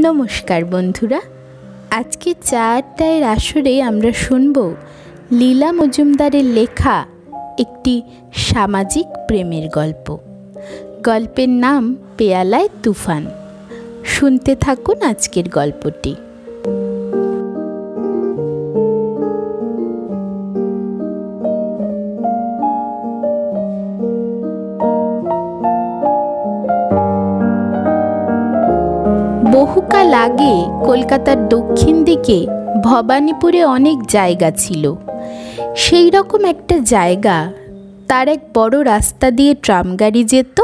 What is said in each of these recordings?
নমস্কার বন্ধুরা, আজকে চা আড্ডার আসরে আমরা শুনব লীলা মজুমদারের লেখা একটি সামাজিক প্রেমের গল্প। গল্পের নাম পেয়ালায় তুফান। শুনতে থাকুন আজকের গল্পটি। বহুকাল আগে কলকাতার দক্ষিণ দিকে ভবানীপুরে অনেক জায়গা ছিল। সেই রকম একটা জায়গা, তার এক বড় রাস্তা দিয়ে ট্রাম গাড়ি যেত,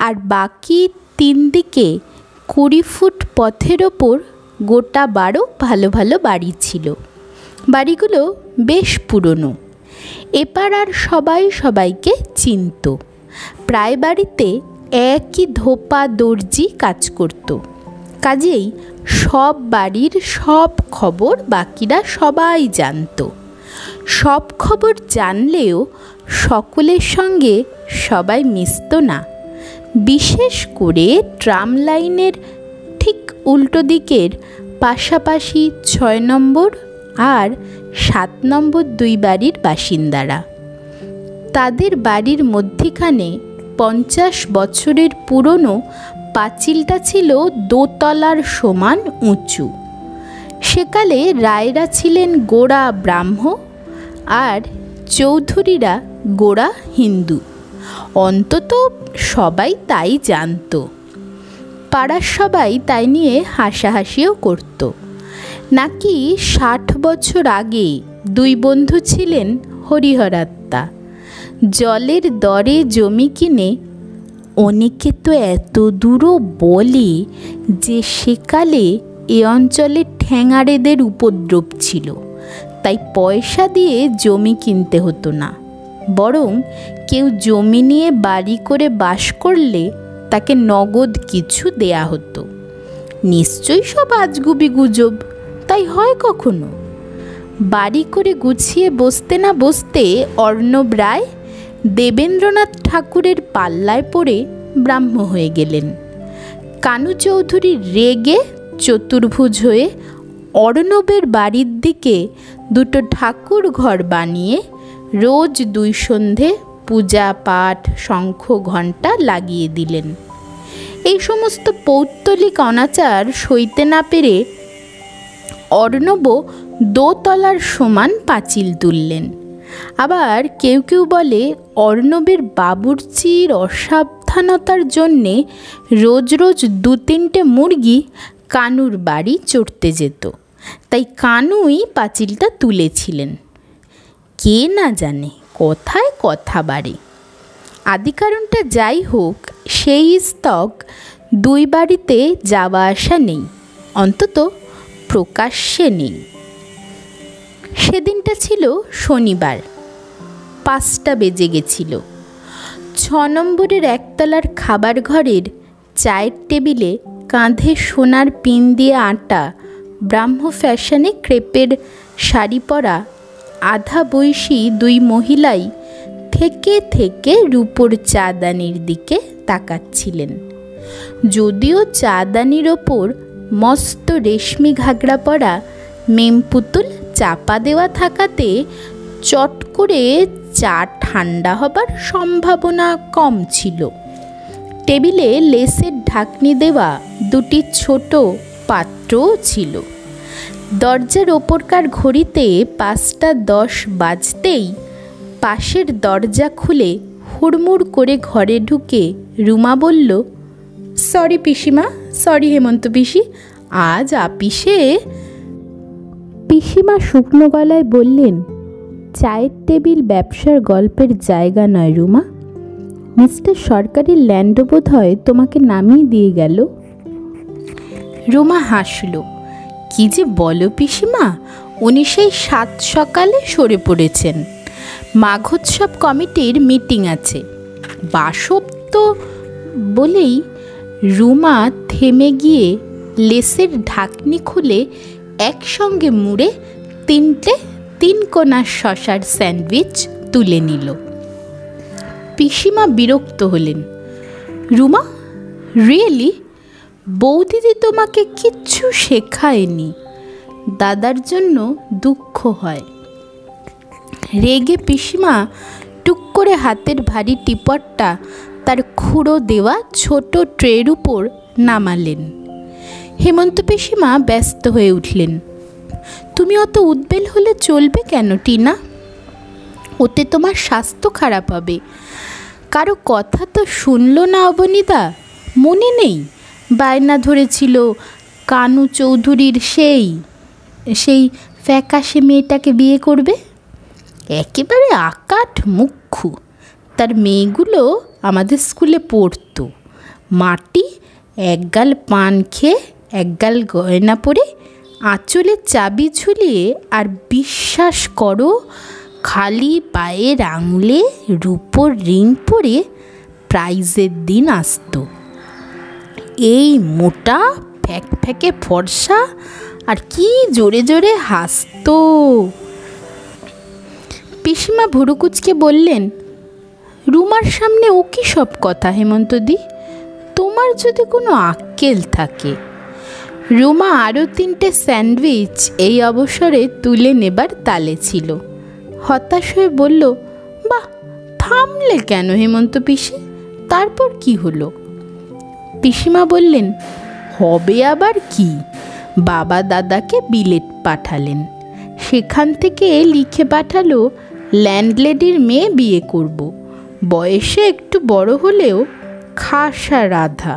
আর বাকি 3 দিকে 20 ফুট পথের ওপর গোটা 12 ভালো ভালো বাড়ি ছিল। বাড়িগুলো বেশ পুরনো। এপার আর সবাই সবাইকে চিনত। প্রায় বাড়িতে একই ধোপা দর্জি কাজ করত। কাজেই সব বাড়ির সব খবর বাকিরা সবাই জানত। সব খবর জানলেও সকলের সঙ্গে সবাই মিশত না। বিশেষ করে ট্রাম লাইনের ঠিক উল্টো দিকের পাশাপাশি 6 নম্বর আর 7 নম্বর 2 বাড়ির বাসিন্দারা। তাদের বাড়ির মধ্যিখানে 50 বছরের পুরনো পাঁচিলটা ছিল 2 তলার সমান উঁচু। সেকালে রায়রা ছিলেন গোঁড়া ব্রাহ্ম আর চৌধুরীরা গোঁড়া হিন্দু। অন্তত সবাই তাই জানত। পাড়ার সবাই তাই নিয়ে হাসাহাসিও করত। নাকি 60 বছর আগে 2 বন্ধু ছিলেন হরিহরাত্মা। জলের দরে জমি কিনে অনেকে তো এত দূরও বলে যে সেকালে এ অঞ্চলে ঠ্যাঙাড়েদের উপদ্রব ছিল, তাই পয়সা দিয়ে জমি কিনতে হতো না। বরং কেউ জমি নিয়ে বাড়ি করে বাস করলে তাকে নগদ কিছু দেয়া হতো। নিশ্চয়ই সব আজগুবি গুজব, তাই হয় কখনো? বাড়ি করে গুছিয়ে বসতে না বসতে অর্ণব রায় দেবেন্দ্রনাথ ঠাকুরের পাল্লায় পড়ে ব্রাহ্ম হয়ে গেলেন। কানু চৌধুরী রেগে চতুর্ভুজ হয়ে অর্ণবের বাড়ির দিকে 2 ঠাকুর ঘর বানিয়ে রোজ 2 সন্ধে পূজা পাঠ শঙ্খ ঘণ্টা লাগিয়ে দিলেন। এই সমস্ত পৌত্তলিক অনাচার সইতে না পেরে অর্ণব 2 তলার সমান পাঁচিল তুললেন। আবার কেউ কেউ বলে অর্ণবের বাবুর্চির অসাবধানতার জন্যে রোজ রোজ 2-3টে মুরগি কানুর বাড়ি চড়তে যেত, তাই কানুই পাঁচিলটা তুলেছিলেন। কে না জানে, কথায় কথা বাড়ে। আদি কারণটা যাই হোক, সেই স্তক 2 বাড়িতে যাওয়া আসা নেই, অন্তত প্রকাশ্যে নেই। সেদিনটা ছিল শনিবার। 5টা বেজে গেছিল। 6 নম্বরের একতলার খাবার ঘরের চায়ের টেবিলে কাঁধে সোনার পিন দিয়ে আটা ব্রাহ্ম ফ্যাশনে ক্রেপের শাড়ি পরা আধা বয়সী 2 মহিলাই থেকে থেকে রূপোর চাদানির দিকে তাকাচ্ছিলেন। যদিও চাদানির ওপর মস্ত রেশমি ঘাগড়া পরা মেমপুতুল চাপা দেওয়া থাকাতে চট করে চা ঠান্ডা হবার সম্ভাবনা কম ছিল। টেবিলে লেসের ঢাকনি দেওয়া 2টি ছোট পাত্রও ছিল। দরজার ওপরকার ঘড়িতে 5:10 বাজতেই পাশের দরজা খুলে হুড়মুড় করে ঘরে ঢুকে রুমা বলল, সরি পিসিমা, সরি হেমন্ত পিসি, আজ আপিসে। পিসিমা শুকনো গলায় বললেন, চায়ের টেবিল ব্যবসার গল্পের জায়গা নয় রুমা। মিস্টার সরকারি ল্যান্ডও বোধ হয় তোমাকে নামিয়ে দিয়ে গেল। রুমা হাসল। কি যে বলো পিসিমা, উনি সেই 7 সকালে সরে পড়েছেন। মাঘোৎসব কমিটির মিটিং আছে। বাসব তো বলেই রুমা থেমে গিয়ে লেসের ঢাকনি খুলে একসঙ্গে মুড়ে 3টে 3 কোণার শশার স্যান্ডউইচ তুলে নিল। পিসিমা বিরক্ত হলেন। রুমা, রিয়েলি? বৌদিদি তোমাকে কিচ্ছু শেখায়নি, দাদার জন্য দুঃখ হয়। রেগে পিসিমা টুক করে হাতের ভারী টিপটটা তার খুঁড়ো দেওয়া ছোট ট্রের উপর নামালেন। হেমন্ত পিসিমা ব্যস্ত হয়ে উঠলেন। তুমি অত উদ্বেল হলে চলবে কেন টিনা? ওতে তোমার স্বাস্থ্য খারাপ হবে। কারো কথা তো শুনলো না অবনীদা, মনে নেই বায়না ধরেছিল কানু চৌধুরীর সেই ফ্যাকাশে মেয়েটাকে বিয়ে করবে। একেবারে আকাঠ মুখ্যু। তার মেয়েগুলো আমাদের স্কুলে পড়তো। মাটি একগাল পান খেয়ে একগাল গয়না পরে আঁচলে চাবি ঝুলিয়ে, আর বিশ্বাস করো খালি পায়ের আঙুলে রূপোর রিং পরে প্রাইজের দিন আসতো। এই মোটা ফ্যাকে ফর্সা, আর কি জোরে জোরে হাসতো। পিসিমা ভুরুকুচকে বললেন, রুমার সামনে ও কি সব কথা হেমন্তদি? তোমার যদি কোনো আক্কেল থাকে। রুমা আরও 3টে স্যান্ডউইচ এই অবসরে তুলে নেবার তালে ছিল। হতাশ হয়ে বলল, বাহ, থামলে কেন হেমন্ত পিসি? তারপর কি হলো? পিসিমা বললেন, হবে আবার কি? বাবা দাদাকে বিলেত পাঠালেন। সেখান থেকে লিখে পাঠালো ল্যান্ডলেডির মেয়ে বিয়ে করব। বয়সে একটু বড় হলেও খাসা রাধা।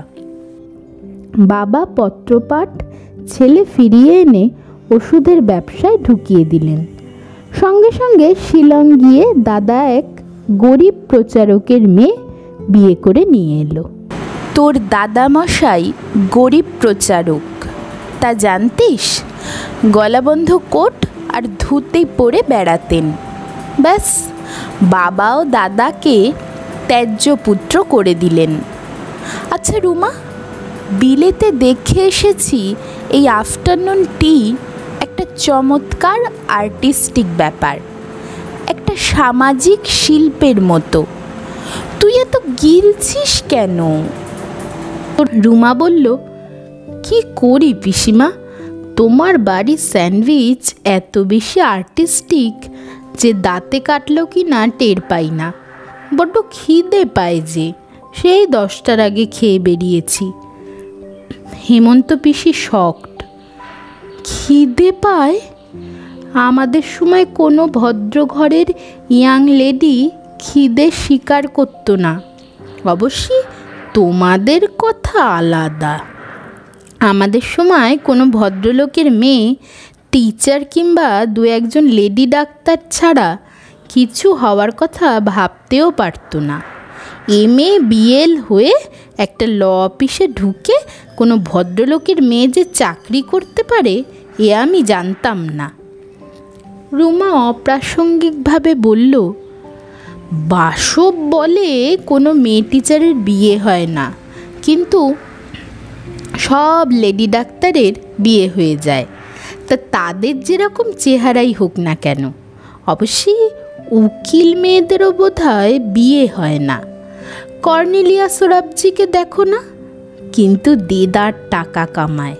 বাবা পত্রপাঠ ছেলে ফিরিয়ে এনে ওষুধের ব্যবসায় ঢুকিয়ে দিলেন। সঙ্গে সঙ্গে শিলং গিয়ে দাদা এক গরিব প্রচারকের মেয়ে বিয়ে করে নিয়ে এলো। তোর দাদামশাই গরিব প্রচারক, তা জানতিস? গলাবন্ধ কোট আর ধুতি পরে বেড়াতেন। ব্যাস, বাবাও দাদাকে ত্যায্য পুত্র করে দিলেন। আচ্ছা রুমা, বিলেতে দেখে এসেছি এই আফটারনুন টি একটা চমৎকার আর্টিস্টিক ব্যাপার, একটা সামাজিক শিল্পের মতো। তুই এত গিলছিস কেন? রুমা বলল, কি করি পিসিমা, তোমার বাড়ির স্যান্ডউইচ এত বেশি আর্টিস্টিক যে দাঁতে কাটলো কি না টের পাই না। বড্ড খিদে পায় যে, সেই 10টার আগে খেয়ে বেরিয়েছি। হেমন্ত পিসি শকড। খিদে পায়? আমাদের সময় কোনো ভদ্রঘরের ইয়াং লেডি খিদে স্বীকার করতো না। অবশ্যই তোমাদের কথা আলাদা। আমাদের সময় কোনো ভদ্রলোকের মেয়ে টিচার কিংবা 2-1জন লেডি ডাক্তার ছাড়া কিছু হওয়ার কথা ভাবতেও পারতো না। MA BL হয়ে একটা ল অফিসে ঢুকে কোনো ভদ্রলোকের মেয়ে যে চাকরি করতে পারে এ আমি জানতাম না। রুমা অপ্রাসঙ্গিকভাবে বলল, বাসব বলে কোনো মেয়ে টিচারের বিয়ে হয় না, কিন্তু সব লেডি ডাক্তারের বিয়ে হয়ে যায়। তা তাদের যেরকম চেহারাই হোক না কেন। অবশ্যই উকিল মেয়েদেরও বোধহয় বিয়ে হয় না। কর্নেলিয়া সোরাবজিকে দেখো না, কিন্তু দেদার টাকা কামায়।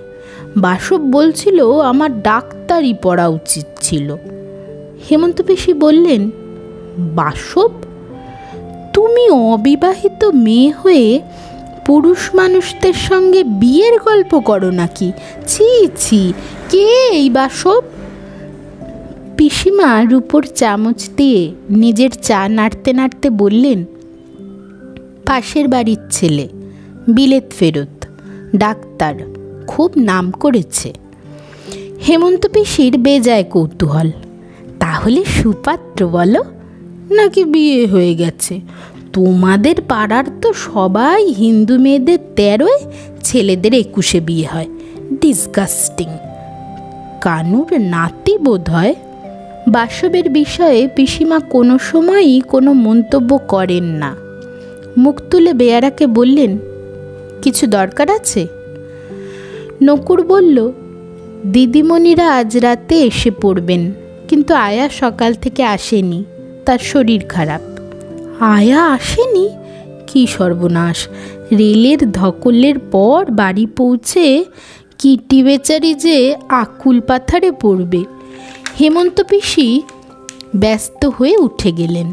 বাসব বলছিল আমার ডাক্তারি পড়া উচিত ছিল। হেমন্ত পিসি বললেন, বাসব? তুমি অবিবাহিত মেয়ে হয়ে পুরুষ মানুষদের সঙ্গে বিয়ের গল্প করো নাকি? ছি ছি, কে এই বাসব? পিসিমা রূপোর চামচ দিয়ে নিজের চা নাড়তে নাড়তে বললেন, পাশের বাড়ির ছেলে, বিলেত ফেরত, ডাক্তার, খুব নাম করেছে। হেমন্ত পিসির বেজায় কৌতূহল। তাহলে সুপাত্র বলো, নাকি বিয়ে হয়ে গেছে? তোমাদের পাড়ার তো সবাই হিন্দু মেয়েদের 13-এ, ছেলেদের 21-এ বিয়ে হয়। ডিসগাস্টিং। কানুর নাতি বোধ হয়। বাসবের বিষয়ে পিসিমা কোনো সময়ই কোনো মন্তব্য করেন না। মুখ তুলে বেয়ারাকে বললেন, কিছু দরকার আছে? নকুর বলল, দিদিমণিরা আজ রাতে এসে পড়বেন, কিন্তু আয়া সকাল থেকে আসেনি, তার শরীর খারাপ। আয়া আসেনি? কি সর্বনাশ! রেলের ধকলের পর বাড়ি পৌঁছে কিটি বেচারি যে আকুল পাথারে পড়বে। হেমন্ত পিসি ব্যস্ত হয়ে উঠে গেলেন।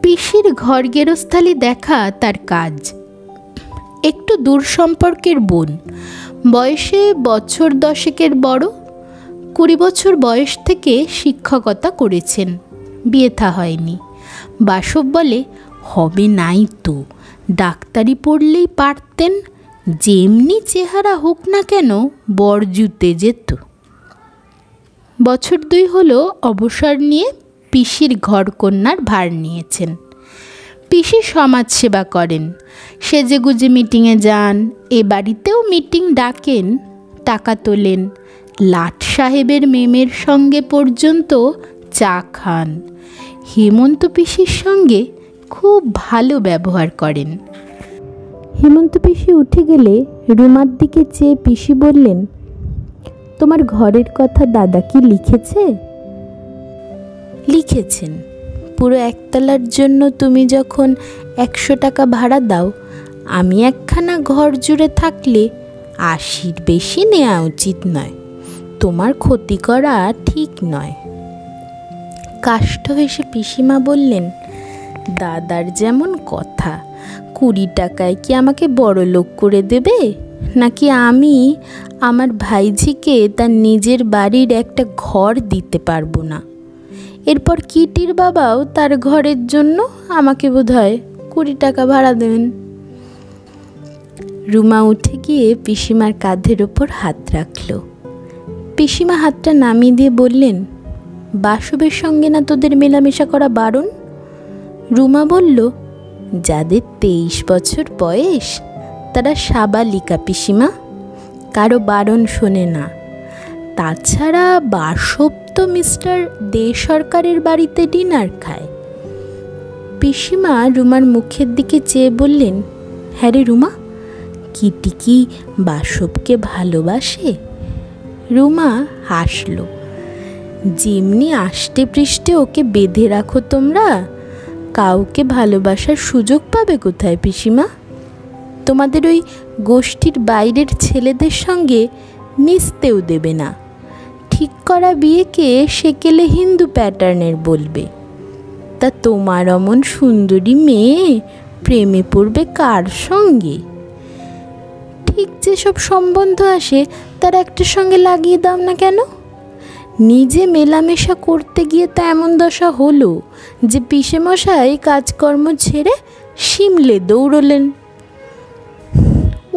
পিসির ঘর গেরস্থালি দেখা তার কাজ। একটু দূর সম্পর্কের বোন, বয়সে বছর 10 বড়। 20 বছর বয়স থেকে শিক্ষকতা করেছেন, বিয়ে থা হয়নি। বাসব বলে, হবে নাই তো, ডাক্তারি পড়লেই পারতেন, যেমনি চেহারা হোক না কেন বর জুতে যেত। বছর 2 হলো অবসর নিয়ে পিসির ঘরকন্যার ভার নিয়েছেন। পিসি সমাজসেবা করেন, সেজেগুজে মিটিংয়ে যান, এ বাড়িতেও মিটিং ডাকেন, টাকা তোলেন, লাট সাহেবের মেমের সঙ্গে পর্যন্ত চা খান। হেমন্ত পিসির সঙ্গে খুব ভালো ব্যবহার করেন। হেমন্ত পিসি উঠে গেলে রুমার দিকে চেয়ে পিসি বললেন, তোমার ঘরের কথা দাদা কি লিখেছে? লিখেছেন। পুরো একতলার জন্য তুমি যখন 100 টাকা ভাড়া দাও, আমি একখানা ঘর জুড়ে থাকলে 80-র বেশি নেওয়া উচিত নয়। তোমার ক্ষতি করা ঠিক নয়। কাষ্ঠ হেসে পিসিমা বললেন, দাদার যেমন কথা, 20 টাকায় কি আমাকে বড় লোক করে দেবে, নাকি আমি আমার ভাইঝিকে তার নিজের বাড়ির একটা ঘর দিতে পারবো না? এরপর কিটির বাবাও তার ঘরের জন্য আমাকে বোধহয় 20 টাকা ভাড়া দেবেন। রুমা উঠে গিয়ে পিসিমার কাঁধের ওপর হাত রাখল। পিসিমা হাতটা নামিয়ে দিয়ে বললেন, বাসবের সঙ্গে না তোদের মেলামেশা করা বারণ? রুমা বলল, যাদের 23 বছর বয়স তারা সাবালিকা পিসিমা, কারো বারণ শোনে না। তাছাড়া বাসব তো মিস্টার দে সরকারের বাড়িতে ডিনার খায়। পিসিমা রুমার মুখের দিকে চেয়ে বললেন, হ্যাঁ রে রুমা, কিটি কি বাসবকে ভালোবাসে? রুমা হাসল। যেমনি আষ্টে পৃষ্ঠে ওকে বেঁধে রাখো তোমরা, কাউকে ভালোবাসার সুযোগ পাবে কোথায় পিসিমা? তোমাদের ওই গোষ্ঠীর বাইরের ছেলেদের সঙ্গে মিশতেও দেবে না। ঠিক করা বিয়েকে সেকেলে হিন্দু প্যাটার্নের বলবে। তা তোমার অমন সুন্দরী মেয়ে প্রেমে পড়বে কার সঙ্গে? ঠিক যেসব সম্বন্ধ আসে তার একটার সঙ্গে লাগিয়ে দাও না কেন? নিজে মেলামেশা করতে গিয়ে তো এমন দশা হলো যে পিসেমশাই কাজকর্ম ছেড়ে সিমলে দৌড়লেন।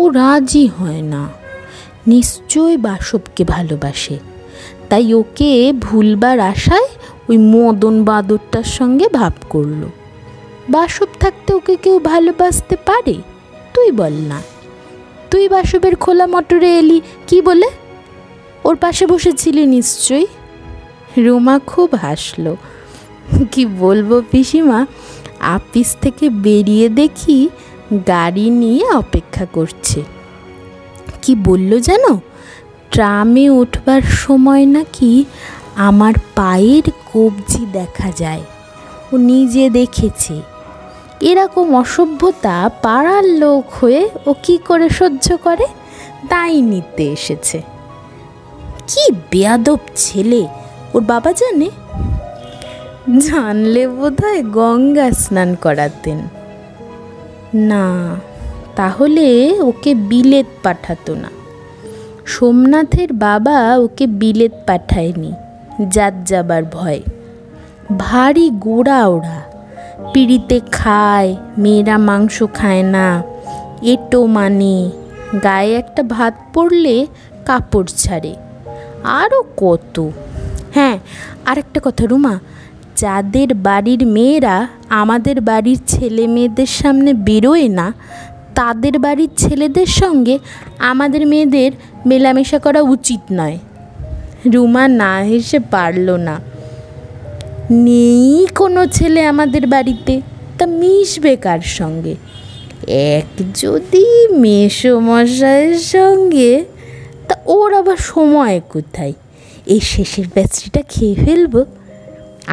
ও রাজি হয় না, নিশ্চয় বাসবকে ভালোবাসে, তাই ওকে ভুলবার আশায় ওই মদন বাদরটার সঙ্গে ভাব করলো। বাসব থাকতে ওকে কেউ ভালোবাসতে পারে? তুই বল না। তুই বাসবের খোলা মোটরে এলি কি বলে? ওর পাশে বসেছিলি নিশ্চয়ই। রুমা খুব হাসলো। কি বলবো পিসিমা, আপিস থেকে বেরিয়ে দেখি গাড়ি নিয়ে অপেক্ষা করছে। কি বলল জানো, ট্রামে উঠবার সময় নাকি আমার পায়ের কবজি দেখা যায়। ও নিজে দেখেছে। এরকম অসভ্যতা পাড়ার লোক হয়ে ও কি করে সহ্য করে, তাই নিতে এসেছে। কি বেয়াদব ছেলে, ওর বাবা জানে? জানলে বোধহয় গঙ্গা স্নান করাতেন। না, তাহলে ওকে বিলেত পাঠাতো না। সোমনাথের বাবা ওকে বিলেত পাঠায়নি, জাত যাবার ভয়। ভারী গোড়া ওরা, পিড়িতে খায়, মেয়েরা মাংস খায় না, এটো মানে, গায়ে একটা ভাত পড়লে কাপড় ছাড়ে, আরও কত। হ্যাঁ, আর একটা কথা রুমা, যাদের বাড়ির মেয়েরা আমাদের বাড়ির ছেলে মেয়েদের সামনে বেরোয় না, তাদের বাড়ির ছেলেদের সঙ্গে আমাদের মেয়েদের মেলামেশা করা উচিত নয়। রুমা না হেসে পারল না। নেই কোনো ছেলে আমাদের বাড়িতে, তা মিশবে কার সঙ্গে? এক যদি মেসোমশাইয়ের সঙ্গে, তা ওর আবার সময় কোথায়? এই শেষের ব্যাচটা খেয়ে ফেলবো।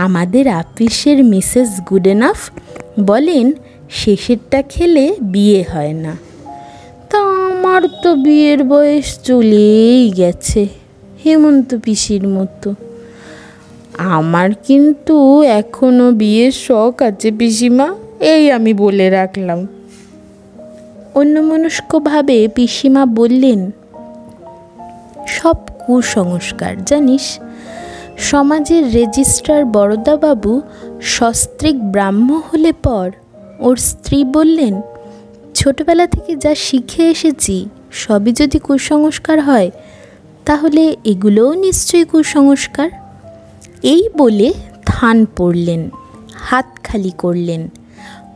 আমাদের আপিসের মিসেস গুডেনাফ বলেন, শেষেরটা খেলে বিয়ে হয় না। তা আমার তো বিয়ের বয়স চলেই গেছে, হেমন্ত পিসির মতো। আমার কিন্তু এখনো বিয়ের শখ আছে পিসিমা, এই আমি বলে রাখলাম। অন্যমনস্কভাবে পিসিমা বললেন, সব কুসংস্কার জানিস। সমাজের রেজিস্ট্রার বরদাবাবু সস্ত্রীক ব্রাহ্ম হলে পর ওর স্ত্রী বললেন, ছোটবেলা থেকে যা শিখে এসেছি সবই যদি কুসংস্কার হয় তাহলে এগুলোও নিশ্চয়ই কুসংস্কার। এই বলে থান পড়লেন, হাত খালি করলেন,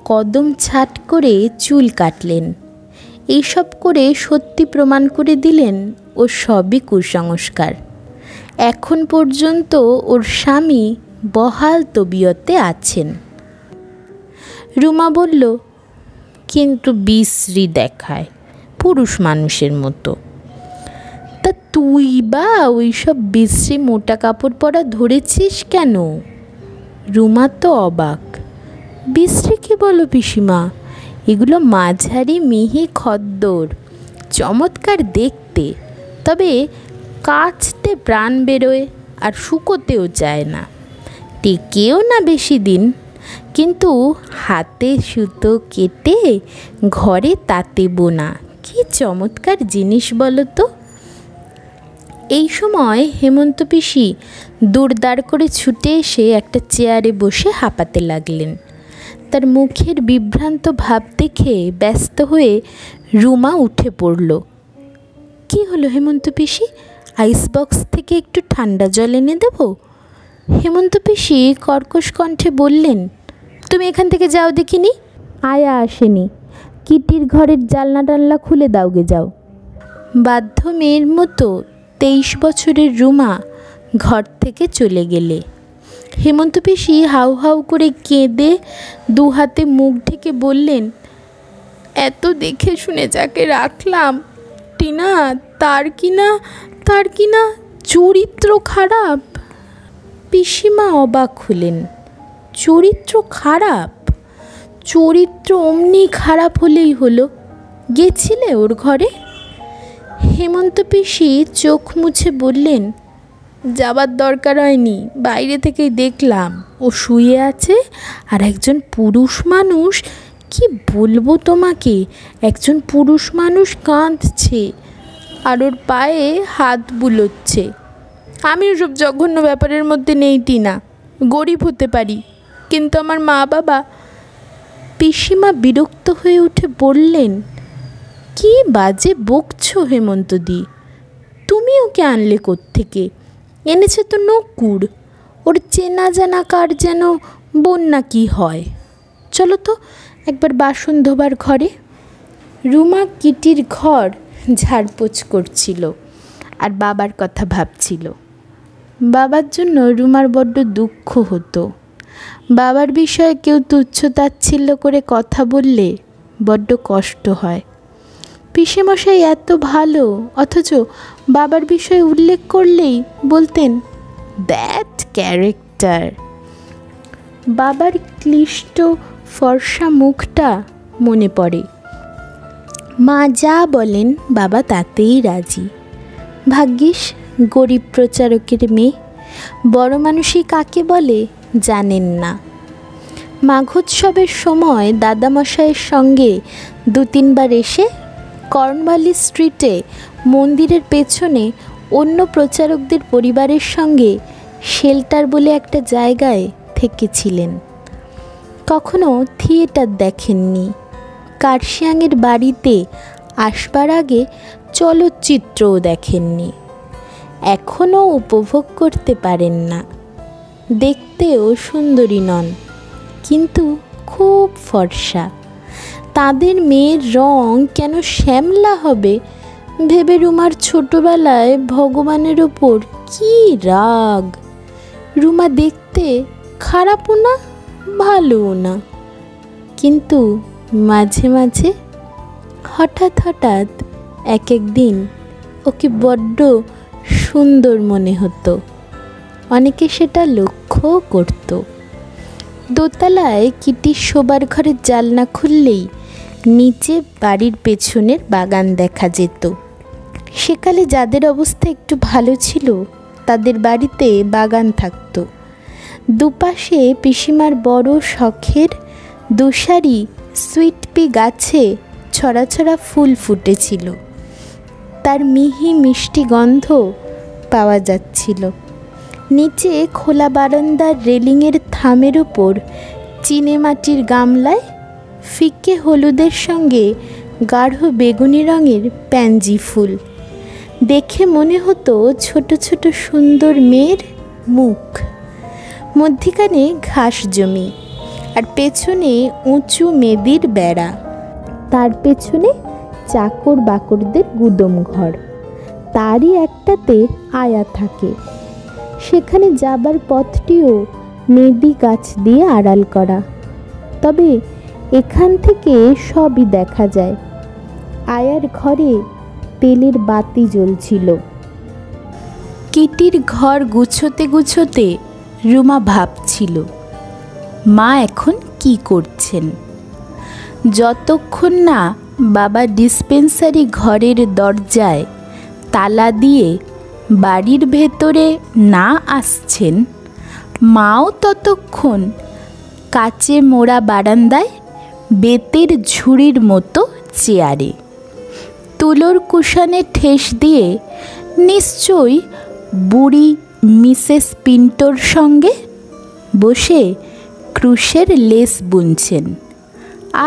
কদম ছাট করে চুল কাটলেন। এইসব করে সত্যি প্রমাণ করে দিলেন ও সবই কুসংস্কার। এখন পর্যন্ত ওর স্বামী বহাল তবিয়তে আছেন। রুমা বলল, কিন্তু বিশ্রী দেখায়, পুরুষ মানুষের মতো। তা তুই বা ওই সব বিশ্রী মোটা কাপড় পরা ধরেছিস কেন? রুমা তো অবাক। বিশ্রী কি বলো পিসিমা? এগুলো মাঝারি মিহি খদ্দর, চমৎকার দেখতে, তবে কাচতে প্রাণ বেরোয় আর শুকোতেও চায় না, টেকেও না বেশি দিন। কিন্তু হাতে সুতো কেটে ঘরে তাতে বোনা, কি চমৎকার জিনিস বলো তো। এই সময় হেমন্ত পিসি দৌড়দার করে ছুটে এসে একটা চেয়ারে বসে হাঁপাতে লাগলেন। তার মুখের বিভ্রান্ত ভাব দেখে ব্যস্ত হয়ে রুমা উঠে পড়ল। কি হলো হেমন্ত পিসি? আইসবক্স থেকে একটু ঠান্ডা জল এনে দেব? হেমন্ত পিসি কর্কশ কণ্ঠে বললেন, তুমি এখান থেকে যাও দেখিনি। আয়া আসেনি, কিটির ঘরের জানলা টানলা খুলে দাওগে যাও। বাধ্য মেয়ের মতো 23 বছরের রুমা ঘর থেকে চলে গেলে হেমন্ত পিসি হাউ হাউ করে কেঁদে দু হাতে মুখ ঢেকে বললেন, এত দেখে শুনে যাকে রাখলাম টিনা, তার কিনা চরিত্র খারাপ। পিসিমা অবাক হলেন। চরিত্র খারাপ? চরিত্র অমনি খারাপ হলেই হলো, গেছিলে ওর ঘরে? হেমন্ত পিসি চোখ মুছে বললেন, যাবার দরকার হয়নি, বাইরে থেকেই দেখলাম ও শুয়ে আছে, আর একজন পুরুষ মানুষ, কি বলবো তোমাকে, একজন পুরুষ মানুষ কাঁদছে আর ওর পায়ে হাত বুলোচ্ছে। আমি ওসব জঘন্য ব্যাপারের মধ্যে নেই টিনা, গরিব হতে পারি, কিন্তু আমার মা বাবা। পিসিমা বিরক্ত হয়ে উঠে বললেন, কি বাজে বকছো হেমন্তদি, তুমি ওকে আনলে কোত্থেকে? এনেছে তো নকুর, ওর চেনা জানা কার যেন বন্যা কি হয়। চলো তো একবার বাসন ধোবার ঘরে। রুমা কিটির ঘর ঝাড়পোছ করছিল আর বাবার কথা ভাবছিল। বাবার জন্য রুমার বড্ড দুঃখ হতো। বাবার বিষয়ে কেউ তুচ্ছ-তাচ্ছিল্য করে কথা বললে বড্ড কষ্ট হয়। পিসেমশাই এত ভালো, অথচ বাবার বিষয়ে উল্লেখ করলেই বলতেন, দ্যাট ক্যারেক্টার। বাবার ক্লিষ্ট ফর্সা মুখটা মনে পড়ে। মা যা বলেন বাবা তাতেই রাজি। ভাগ্যিস গরিব প্রচারকের মেয়ে, বড় মানুষই কাকে বলে জানেন না। মাঘোৎসবের সময় দাদামশাইয়ের সঙ্গে 2-3 বার এসে কর্নওয়ালিস স্ট্রিটে মন্দিরের পেছনে অন্য প্রচারকদের পরিবারের সঙ্গে শেল্টার বলে একটা জায়গায় থেকেছিলেন। কখনো থিয়েটার দেখেননি। কার্শিয়াংয়ের বাড়িতে আসবার আগে চলচ্চিত্রও দেখেননি। এখনও উপভোগ করতে পারেন না। দেখতেও সুন্দরী নন, কিন্তু খুব ফর্সা। তাদের মেয়ের রং কেন শ্যামলা হবে ভেবে রুমার ছোটবেলায় ভগবানের ওপর কি রাগ। রুমা দেখতে খারাপও না ভালোও না, কিন্তু মাঝে মাঝে হঠাৎ হঠাৎ এক একদিন ওকে বড্ড সুন্দর মনে হতো। অনেকে সেটা লক্ষ্যও করত। দোতলায় কিটির শোবার ঘরের জানলা খুললেই নিচে বাড়ির পেছনের বাগান দেখা যেত। সেকালে যাদের অবস্থা একটু ভালো ছিল তাদের বাড়িতে বাগান থাকতো। দুপাশে পিসিমার বড় শখের দুসারি সুইট পি গাছে ছড়া ছড়া ফুল ফুটেছিল। তার মিহি মিষ্টি গন্ধ পাওয়া যাচ্ছিল। নিচে খোলা বারান্দার রেলিংয়ের থামের উপর চিনেমাটির গামলায় ফিকে হলুদের সঙ্গে গাঢ় বেগুনি রঙের প্যানজি ফুল। দেখে মনে হতো ছোট ছোট সুন্দর মেয়ের মুখ। মধ্যিখানে ঘাস জমি, আর পেছনে উঁচু মেদির বেড়া। তার পেছনে চাকর বাকরদের গুদম ঘর। তারই একটাতে আয়া থাকে। সেখানে যাবার পথটিও মেদি গাছ দিয়ে আড়াল করা। তবে এখান থেকে সবই দেখা যায়। আয়ার ঘরে তেলের বাতি জ্বলছিল। কিটির ঘর গুছোতে গুছোতে রুমা ভাবছিল মা এখন কি করছেন। যতক্ষণ না বাবা ডিসপেন্সারি ঘরের দরজায় তালা দিয়ে বাড়ির ভেতরে না আসছেন, মাও ততক্ষণ কাচে মোড়া বারান্দায় বেতের ঝুড়ির মতো চেয়ারে তুলোর কুশানে ঠেস দিয়ে নিশ্চয়ই বুড়ি মিসেস পিন্টোর সঙ্গে বসে ক্রুশের লেস বুনছেন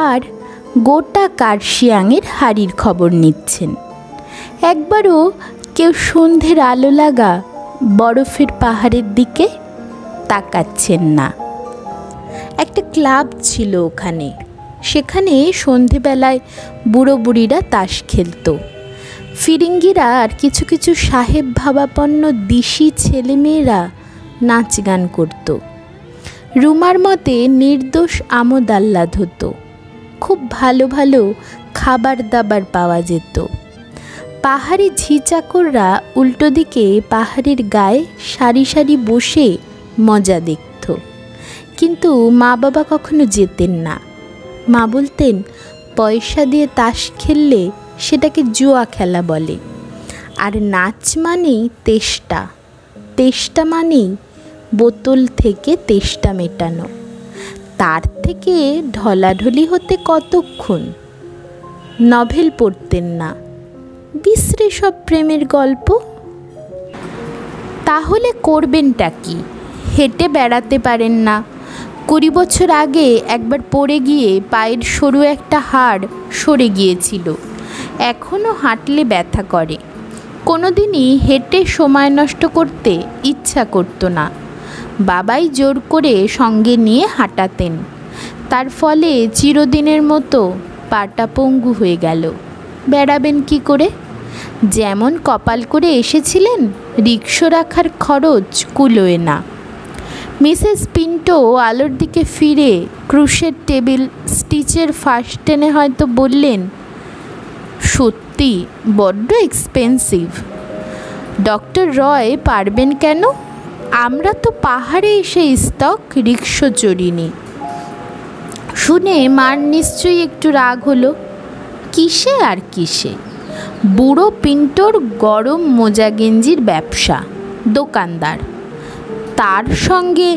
আর গোটা কার্শিয়াংয়ের হাড়ির খবর নিচ্ছেন। একবারও কেউ সন্ধ্যের আলো লাগা বরফের পাহাড়ের দিকে তাকাচ্ছেন না। একটা ক্লাব ছিল ওখানে। সেখানে সন্ধেবেলায় বুড়ো বুড়িরা তাস খেলত। ফিরিঙ্গিরা আর কিছু কিছু সাহেব ভাবাপন্ন দিশি ছেলেমেয়েরা নাচ গান করত। রুমার মতে নির্দোষ আমোদ আহ্লাদ হতো। খুব ভালো ভালো খাবার দাবার পাওয়া যেত। পাহাড়ি ঝিচাকররা উল্টো দিকে পাহাড়ের গায়ে সারি সারি বসে মজা দেখত। কিন্তু মা বাবা কখনো যেতেন না। মা বলতেন পয়সা দিয়ে তাস খেললে সেটাকে জুয়া খেলা বলে, আর নাচ মানেই তেষ্টা, তেষ্টা মানেই বোতল থেকে তেষ্টা মেটানো। তার থেকে ঢলাঢলি হতে কতক্ষণ। নভেল পড়তেন না, বিশ্রী সব প্রেমের গল্প। তাহলে করবেনটা কি? হেঁটে বেড়াতে পারেন না। 20 বছর আগে একবার পড়ে গিয়ে পায়ের সরু একটা হাড় সরে গিয়েছিল। এখনও হাঁটলে ব্যথা করে। কোনোদিনই হেঁটে সময় নষ্ট করতে ইচ্ছা করতো না। বাবাই জোর করে সঙ্গে নিয়ে হাঁটাতেন। তার ফলে চিরদিনের মতো পাটা পঙ্গু হয়ে গেল। বেড়াবেন কি করে? যেমন কপাল করে এসেছিলেন, রিকশা রাখার খরচ কুলোয় না। মিসেস পিন্টো আলোর দিকে ফিরে ক্রুশের টেবিল স্টিচের ফাঁস টেনে হয়তো বললেন, সত্যি বড্ড এক্সপেন্সিভ। ডক্টর রয় পারবেন কেন? আমরা তো পাহাড়ে এসে স্তক রিকশা চড়িনি। শুনে মার নিশ্চয়ই একটু রাগ হলো। কিসে আর কিসে? বুড়ো পিন্টোর গরম মোজা গেঞ্জির ব্যবসা, দোকানদার। তার সঙ্গে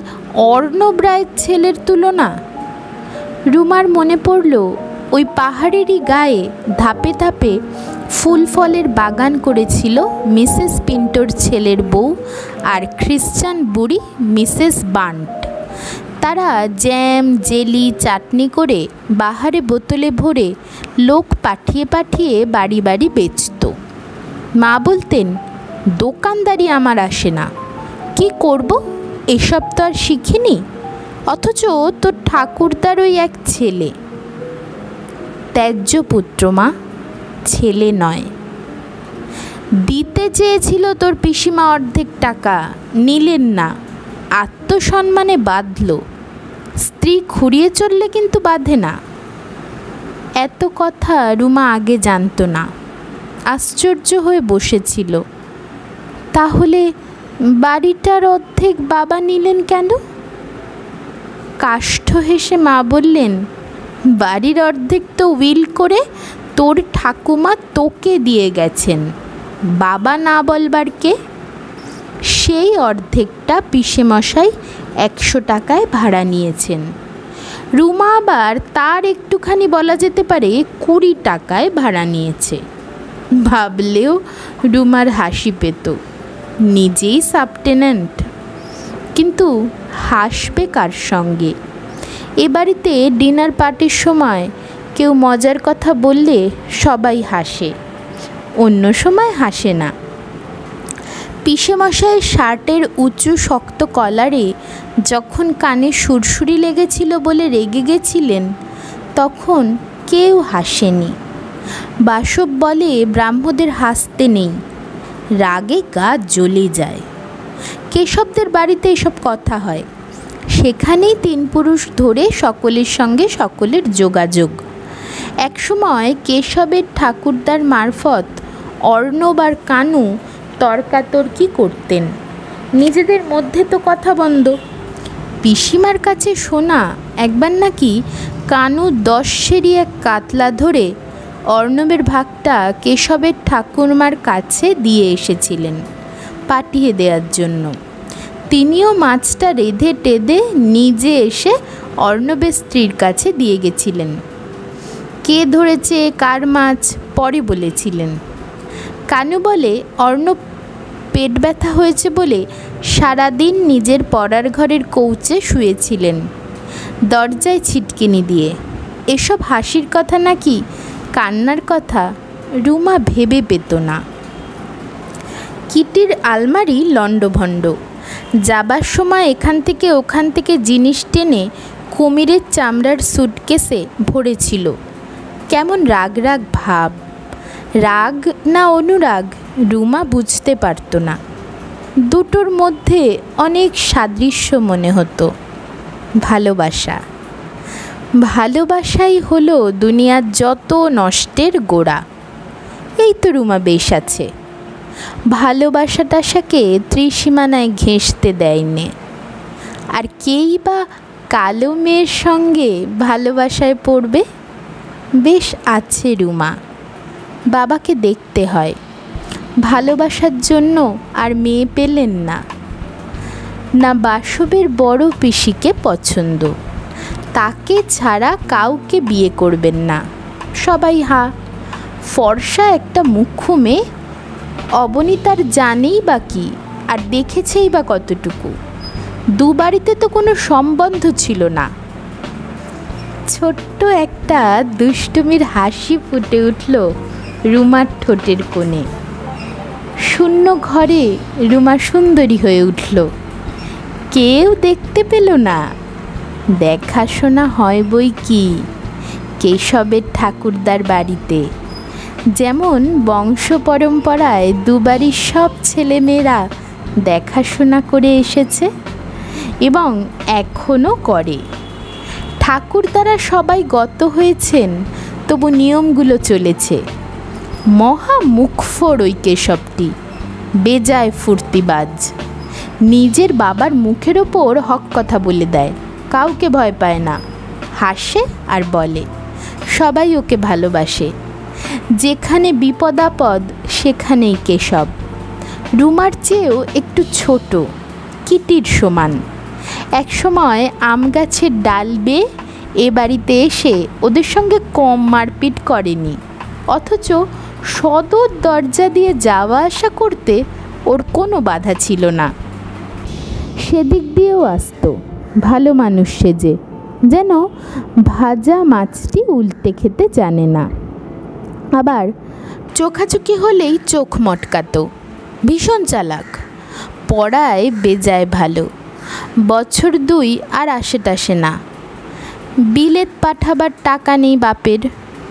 অর্ণব রায়ের ছেলের তুলনা। রুমার মনে পড়ল ওই পাহাড়েরই গায়ে ধাপে ধাপে ফুল ফলের বাগান করেছিল মিসেস পিন্টোর ছেলের বউ আর খ্রিশ্চান বুড়ি মিসেস বান্ট। তারা জ্যাম জেলি চাটনি করে বাহারে বোতলে ভরে লোক পাঠিয়ে পাঠিয়ে বাড়ি বাড়ি বেচত। মা বলতেন, দোকানদারি আমার আসে না, কি করব, এসব তো আর শিখিনি। অথচ তোর ঠাকুরদার ওই এক ছেলে। ত্যায্য পুত্র মা, ছেলে নয়। দিতে চেয়েছিল তোর পিসিমা অর্ধেক টাকা, নিলেন না। আত্মসম্মানে বাঁধল। স্ত্রী খুঁড়িয়ে চললে কিন্তু বাঁধে না। এত কথা রুমা আগে জানতো না। আশ্চর্য হয়ে বসেছিল। তাহলে বাড়িটার অর্ধেক বাবা নিলেন কেন? কাষ্ঠ হেসে মা বললেন, বাড়ির অর্ধেক তো উইল করে তোর ঠাকুমা তোকে দিয়ে গেছেন, বাবা না বলবার কে? সেই অর্ধেকটা পিসেমশাই 100 টাকায় ভাড়া নিয়েছেন। রুমা আবার তার একটুখানি বলা যেতে পারে 20 টাকায় ভাড়া নিয়েছে। ভাবলেও রুমার হাসি পেত, নিজেই সাবটেন্যান্ট, কিন্তু হাসবে কার সঙ্গে? এ বাড়িতে ডিনার পার্টির সময় কেউ মজার কথা বললে সবাই হাসে, অন্য সময় হাসে না। পিসেমশাইয়ের শার্টের উঁচু শক্ত কলারে যখন কানে সুরসুরি লেগেছিল বলে রেগে গেছিলেন, তখন কেউ হাসেনি। বাসব বলে ব্রাহ্মদের হাসতে নেই, রাগে গা জ্বলে যায়। কেশবদের বাড়িতে এসব কথা হয়, সেখানেই 3 পুরুষ ধরে সকলের সঙ্গে সকলের যোগাযোগ। একসময় কেশবের ঠাকুরদার মারফত অর্ণব আর কানু তর্কাতর্কি করতেন, নিজেদের মধ্যে তো কথা বন্ধ। পিসিমার কাছে শোনা একবার নাকি কানু 10 সেরি এক কাতলা ধরে অর্ণবের ভাগটা কেশবের ঠাকুরমার কাছে দিয়ে এসেছিলেন পাঠিয়ে দেওয়ার জন্য। তিনিও মাছটা রেঁধে টেঁধে নিজে এসে অর্ণবের স্ত্রীর কাছে দিয়ে গেছিলেন। কে ধরেছে কার মাছ পরে বলেছিলেন। কানু বলে অর্ণব পেট ব্যথা হয়েছে বলে সারাদিন নিজের পড়ার ঘরের কৌচে শুয়েছিলেন, দরজায় ছিটকিনি দিয়ে। এসব হাসির কথা নাকি কান্নার কথা রুমা ভেবে পেত না। কিটির আলমারি লণ্ডভণ্ড, যাবার সময় এখান থেকে ওখান থেকে জিনিস টেনে কুমিরের চামড়ার সুটকেসে ভরেছিল। কেমন রাগ রাগ ভাব, রাগ না অনুরাগ রুমা বুঝতে পারত না। দুটোর মধ্যে অনেক সাদৃশ্য মনে হতো। ভালোবাসা, ভালোবাসাই হলো দুনিয়ার যত নষ্টের গোড়া। এই তো রুমা বেশ আছে, ভালোবাসাটাকে ত্রিসীমানায় ঘেঁষতে দেয়নি। আর কেই বা কালো মেয়ের সঙ্গে ভালোবাসায় পড়বে? বেশ আছে রুমা, বাবাকে দেখতে হয়। ভালোবাসার জন্য আর মেয়ে পেলেন না। না বাসবের বড় পিসিকে পছন্দ, তাকে ছাড়া কাউকে বিয়ে করবেন না। সবাই হা। ফর্সা একটা মুখ্য মেয়ে, অবনীতার জানেই বা কি, আর দেখেছেই বা কতটুকু? 2 বাড়িতে তো কোনো সম্বন্ধ ছিল না। ছোট্ট একটা দুষ্টুমির হাসি ফুটে উঠল রুমার ঠোঁটের কোণে। শূন্য ঘরে রুমা সুন্দরী হয়ে উঠল। কেউ দেখতে পেল না। দেখাশোনা হয় বই কি কেশবের ঠাকুরদার বাড়িতে। যেমন বংশ পরম্পরায় 2 বাড়ির সব ছেলেমেয়েরা দেখাশোনা করে এসেছে এবং এখনও করে। ঠাকুরদারা সবাই গত হয়েছেন, তবু নিয়মগুলো চলেছে। মহা মুখফোড় ওই কেশবটি, বেজায় ফুর্তিবাজ। নিজের বাবার মুখের ওপর হক কথা বলে দেয়, কাউকে ভয় পায় না, হাসে আর বলে। সবাই ওকে ভালোবাসে। যেখানে বিপদ আপদ সেখানেই কেশব। রুমার চেয়েও একটু ছোট, কিটির সমান। একসময় আম গাছের ডাল বেয়ে এ বাড়িতে এসে ওদের সঙ্গে কম মারপিট করেনি, অথচ সদর দরজা দিয়ে যাওয়া আসা করতে ওর কোনো বাধা ছিল না। সেদিক দিয়েও আসতো, ভালো মানুষ সেজে, যেন ভাজা মাছটি উল্টে খেতে জানে না। আবার চোখাচোখি হলেই চোখ মটকাতো। ভীষণ চালাক, পড়ায় বেজায় ভালো। বছর 2 আর আশেটাশে না। বিলেত পাঠাবার টাকা নেই বাপের,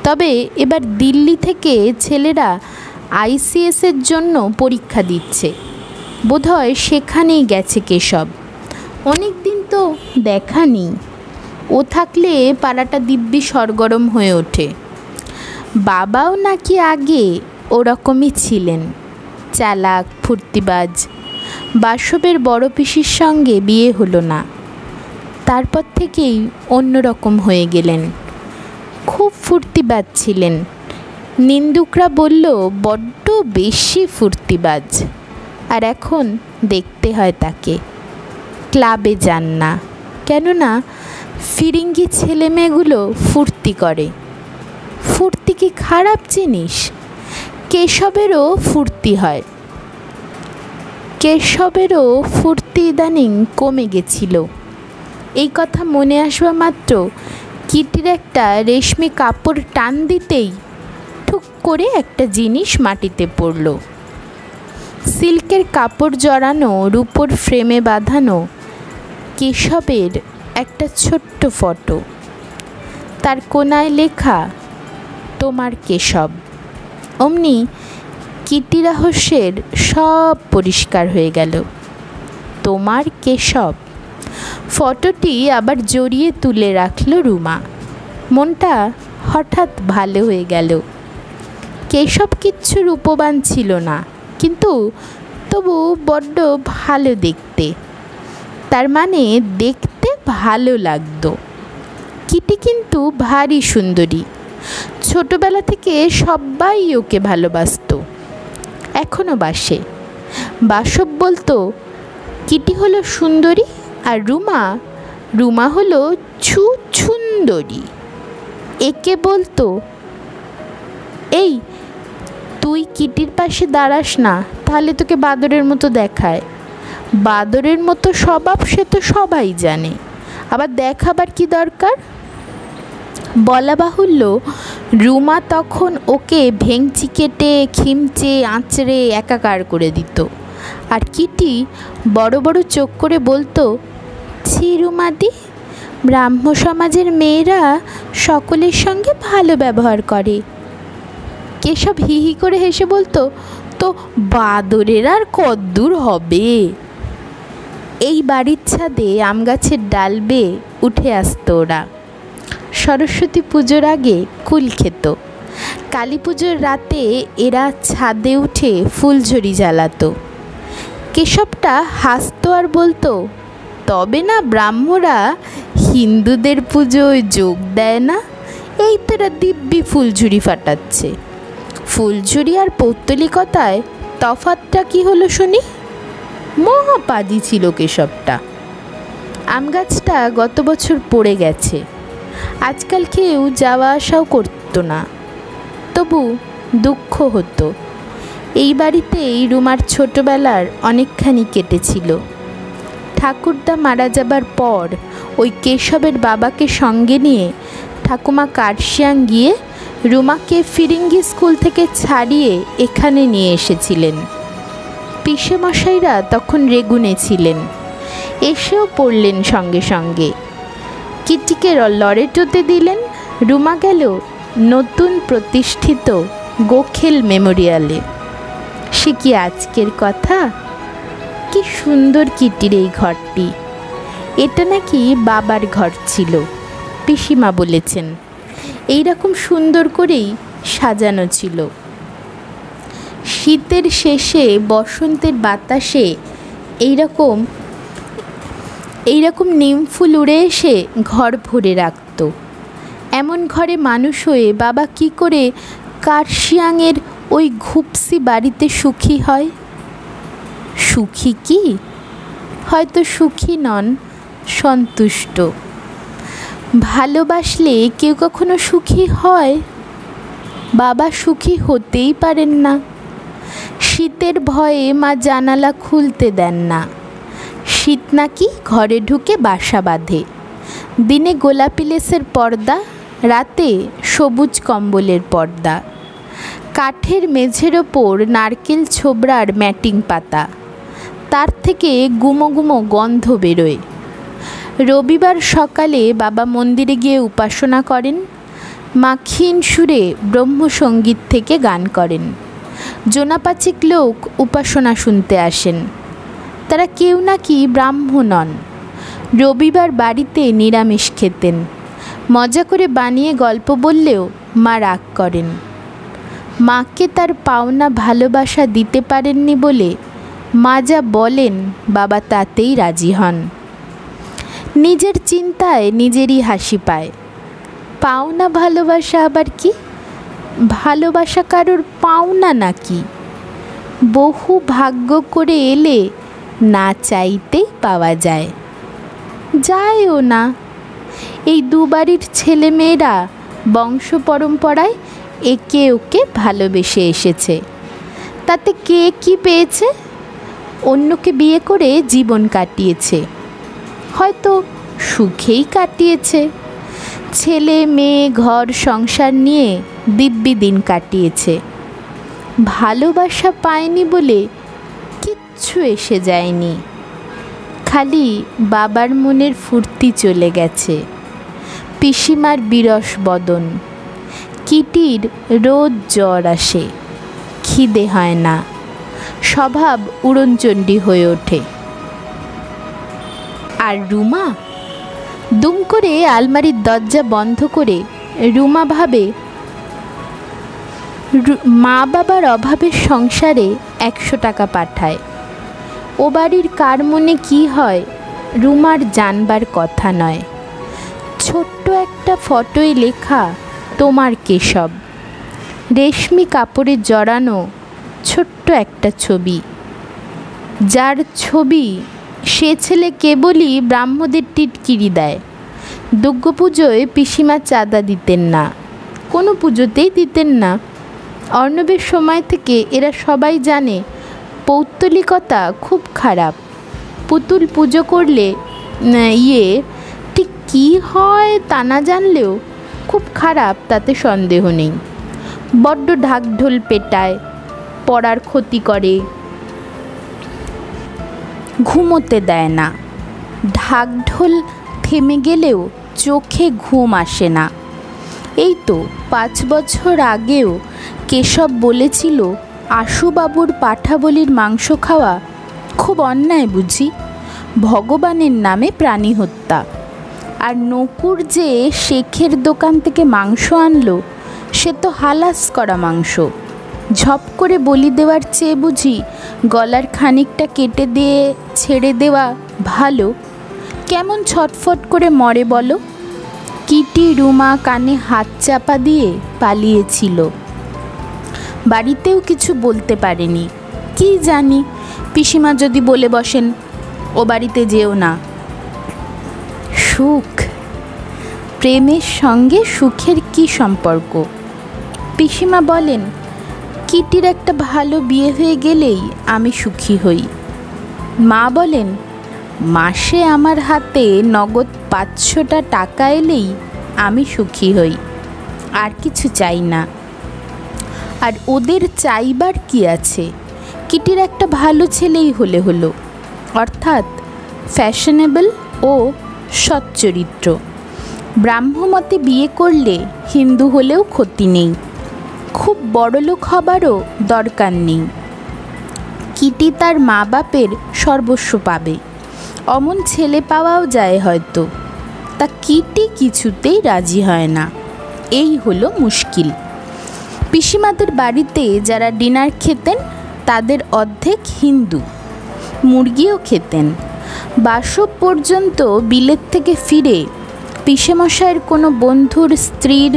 তবে এবার দিল্লি থেকে ছেলেরা ICS-এর জন্য পরীক্ষা দিচ্ছে, বোধহয় সেখানেই গেছে কেশব। অনেক দিন তো দেখা নেই। ও থাকলে পাড়াটা দিব্যি সরগরম হয়ে ওঠে। বাবাও নাকি আগে ওরকমই ছিলেন, চালাক ফুর্তিবাজ। বাসবের বড় পিসির সঙ্গে বিয়ে হলো না। তারপর থেকেই অন্যরকম হয়ে গেলেন। খুব ফুর্তিবাজ ছিলেন। নিন্দুকরা বলল বড্ড বেশি ফুর্তিবাজ। আর এখন দেখতে হয় তাকে। ক্লাবে যান না, কেননা ফিরিঙ্গি ছেলেমেয়েগুলো ফুর্তি করে। ফুর্তি কি খারাপ জিনিস? কেশবেরও ফুর্তি হয়। কেশবেরও ফুর্তি ইদানিং কমে গেছিল। এই কথা মনে আসবা মাত্র কিটির একটা রেশমি কাপড় টান দিতেই ঠুক করে একটা জিনিস মাটিতে পড়ল। সিল্কের কাপড় জড়ানো রূপোর ফ্রেমে বাঁধানো কেশবের একটা ছোট্ট ফটো। তার কোনায় লেখা তোমার কেশব। অমনি কিটি রহস্যের সব পরিষ্কার হয়ে গেল। তোমার কেশব। ফটোটি আবার জড়িয়ে তুলে রাখল রুমা। মনটা হঠাৎ ভালো হয়ে গেল। কেশব কিচ্ছু রূপবান ছিল না, কিন্তু তবু বড্ড ভালো দেখতে। তার মানে দেখতে ভালো লাগতো। কিটি কিন্তু ভারী সুন্দরী। ছোটবেলা থেকে সবাই ওকে ভালোবাসতো, এখনও বাসে। বাসব বলতো কিটি হলো সুন্দরী আর রুমা হলো সুন্দরী। একে বলতো এই তুই কিটির পাশে দাঁড়াস না, তাহলে তোকে বাদরের মতো দেখায়। বাদরের মতো স্বভাব সে তো সবাই জানে, আবার দেখাবার কি দরকার? বলা বাহুল্য, রুমা তখন ওকে ভেঙচি কেটে খিমচে আঁচড়ে একাকার করে দিত। আর কিটি বড় বড় চোখ করে বলতো, ছি রুমাদি, ব্রাহ্ম সমাজের মেয়েরা সকলের সঙ্গে ভালো ব্যবহার করে। কেশব হি হি করে হেসে বলতো, তো বাদরের আর কদ্দূর হবে? এই বাড়ির ছাদে আম গাছের ডাল বেয়ে উঠে আসতো ওরা। সরস্বতী পুজোর আগে কুল খেত। কালী পুজোর রাতে এরা ছাদে উঠে ফুলঝুরি জ্বালাতো। কেশবটা হাসতো আর বলতো, তবে না ব্রাহ্মরা হিন্দুদের পুজোয় যোগ দেয় না, এই তোরা দিব্যি ফুলঝুরি ফাটাচ্ছে। ফুলঝুরি আর পৌত্তলিকতায় তফাৎটা কি হলো শুনি? মহাপাজি ছিল কেশবটা। আম গাছটা গত বছর পড়ে গেছে। আজকাল কেউ যাওয়া আসাও করতো না, তবু দুঃখ হতো। এই বাড়িতেই রুমার ছোটবেলার অনেকখানি কেটেছিল। ঠাকুরদা মারা যাবার পর ওই কেশবের বাবাকে সঙ্গে নিয়ে ঠাকুমা কার্শিয়াং গিয়ে রুমাকে ফিরিঙ্গি স্কুল থেকে ছাড়িয়ে এখানে নিয়ে এসেছিলেন। পিসেমশাইরা তখন রেগুনে ছিলেন, এসেও পড়লেন সঙ্গে সঙ্গে। কিটিকে লরেটোতে দিলেন। রুমা গেল নতুন প্রতিষ্ঠিত গোখেল মেমোরিয়ালে। সে কি আজকের কথা? কি সুন্দর কিটির এই ঘরটি। এটা নাকি বাবার ঘর ছিল, পিসিমা বলেছেন। এইরকম সুন্দর করেই সাজানো ছিল। শীতের শেষে বসন্তের বাতাসে এইরকম নিম ফুল উড়ে এসে ঘর ভরে রাখত। এমন ঘরে মানুষ হয়ে বাবা কি করে কার্শিয়াংয়ের ওই ঘুপসি বাড়িতে সুখী হয়? সুখী কি? হয়তো সুখী নন, সন্তুষ্ট। ভালোবাসলে কেউ কখনো সুখী হয়? বাবা সুখী হতেই পারেন না। শীতের ভয়ে মা জানালা খুলতে দেন না। শীত নাকি ঘরে ঢুকে বাসা বাঁধে। দিনে গোলাপি লেসের পর্দা, রাতে সবুজ কম্বলের পর্দা। কাঠের মেঝের ওপর নারকেল ছোবড়ার ম্যাটিং পাতা, তার থেকে গুমো গুমো গন্ধ বেরোয়। রবিবার সকালে বাবা মন্দিরে গিয়ে উপাসনা করেন। মা ক্ষীণ সুরে ব্রহ্মসঙ্গীত থেকে গান করেন। জোনাপাচিক লোক উপাসনা শুনতে আসেন। তারা কেউ নাকি ব্রাহ্ম নন। রবিবার বাড়িতে নিরামিষ খেতেন। মজা করে বানিয়ে গল্প বললেও মা রাগ করেন। মাকে তার পাওনা ভালোবাসা দিতে পারেননি বলে মা যা বলেন বাবা তাতেই রাজি হন। নিজের চিন্তায় নিজেরই হাসি পায়। পাওনা ভালোবাসা আবার কি? ভালোবাসা কারোর পাওনা নাকি? বহু ভাগ্য করে এলে না চাইতেই পাওয়া যায়। যায়ও না। এই দুবাড়ির ছেলেমেয়েরা বংশ পরম্পরায় একে ওকে ভালোবেসে এসেছে। তাতে কে কি পেয়েছে? অন্যকে বিয়ে করে জীবন কাটিয়েছে, হয়তো সুখেই কাটিয়েছে। ছেলে মেয়ে ঘর সংসার নিয়ে দিব্যি দিন কাটিয়েছে। ভালোবাসা পায়নি বলে কিচ্ছু এসে যায়নি, খালি বাবার মনের ফুর্তি চলে গেছে। পিসিমার বিরস বদন। কিটির রোজ জ্বর আসে, খিদে হয় না, স্বভাব উড়নচণ্ডী হয়ে ওঠে। আর রুমা? দুম করে আলমারির দরজা বন্ধ করে রুমা ভাবে, মা বাবার অভাবের সংসারে 100 টাকা পাঠায়। ও বাড়ির কার মনে কি হয় রুমার জানবার কথা নয়। ছোট্ট একটা ফটোয় লেখা তোমার কেশব, রেশমি কাপড়ে জড়ানো ছোট্ট একটা ছবি। যার ছবি সে ছেলে কেবলই ব্রাহ্মদের টিটকিরি দেয়। দুর্গাপুজোয় পিসিমা চাঁদা দিতেন না, কোনো পুজোতেই দিতেন না। অর্ণবের সময় থেকে এরা সবাই জানে পৌত্তলিকতা খুব খারাপ। পুতুল পুজো করলে ঠিক কী হয় তা না জানলেও খুব খারাপ, তাতে সন্দেহ নেই। বড্ড ঢাকঢোল পেটায়, পড়ার ক্ষতি করে, ঘুমোতে দেয় না। ঢাকঢোল থেমে গেলেও চোখে ঘুম আসে না। এই তো 5 বছর আগেও কেশব বলেছিল আশুবাবুর পাঁঠাবলির মাংস খাওয়া খুব অন্যায় বুঝি, ভগবানের নামে প্রাণী হত্যা। আর নকুর যে শেখের দোকান থেকে মাংস আনলো সে তো হালাস করা মাংস। ঝপ করে বলি দেওয়ার চেয়ে বুঝি গলার খানিকটা কেটে দিয়ে ছেড়ে দেওয়া ভালো। কেমন ছটফট করে মরে বলো। কিটি রুমা কানে হাত চাপা দিয়ে পালিয়েছিল, বাড়িতেও কিছু বলতে পারেনি। কি জানি পিসিমা যদি বলে বসেন ও বাড়িতে যেও না। সুখ, প্রেমের সঙ্গে সুখের কি সম্পর্ক? পিসিমা বলেন কিটির একটা ভালো বিয়ে হয়ে গেলেই আমি সুখী হই। মা বলেন মাসে আমার হাতে নগদ 500টা টাকা এলেই আমি সুখী হই, আর কিছু চাই না। আর ওদের চাইবার কি আছে? কিটির একটা ভালো ছেলেই হলে হলো, অর্থাৎ ফ্যাশনেবল ও সচ্চরিত্র। ব্রাহ্মমতে বিয়ে করলে হিন্দু হলেও ক্ষতি নেই, খুব বড়লোক হবারও দরকার নেই। কিটি তার মা বাপের সর্বস্ব পাবে, অমন ছেলে পাওয়াও যায় হয়তো। তা কিটি কিছুতেই রাজি হয় না, এই হলো মুশকিল। পিসিমাদের বাড়িতে যারা ডিনার খেতেন তাদের অর্ধেক হিন্দু, মুরগিও খেতেন। বাসব পর্যন্ত বিলেত থেকে ফিরে পিসেমশাইয়ের কোনো বন্ধুর স্ত্রীর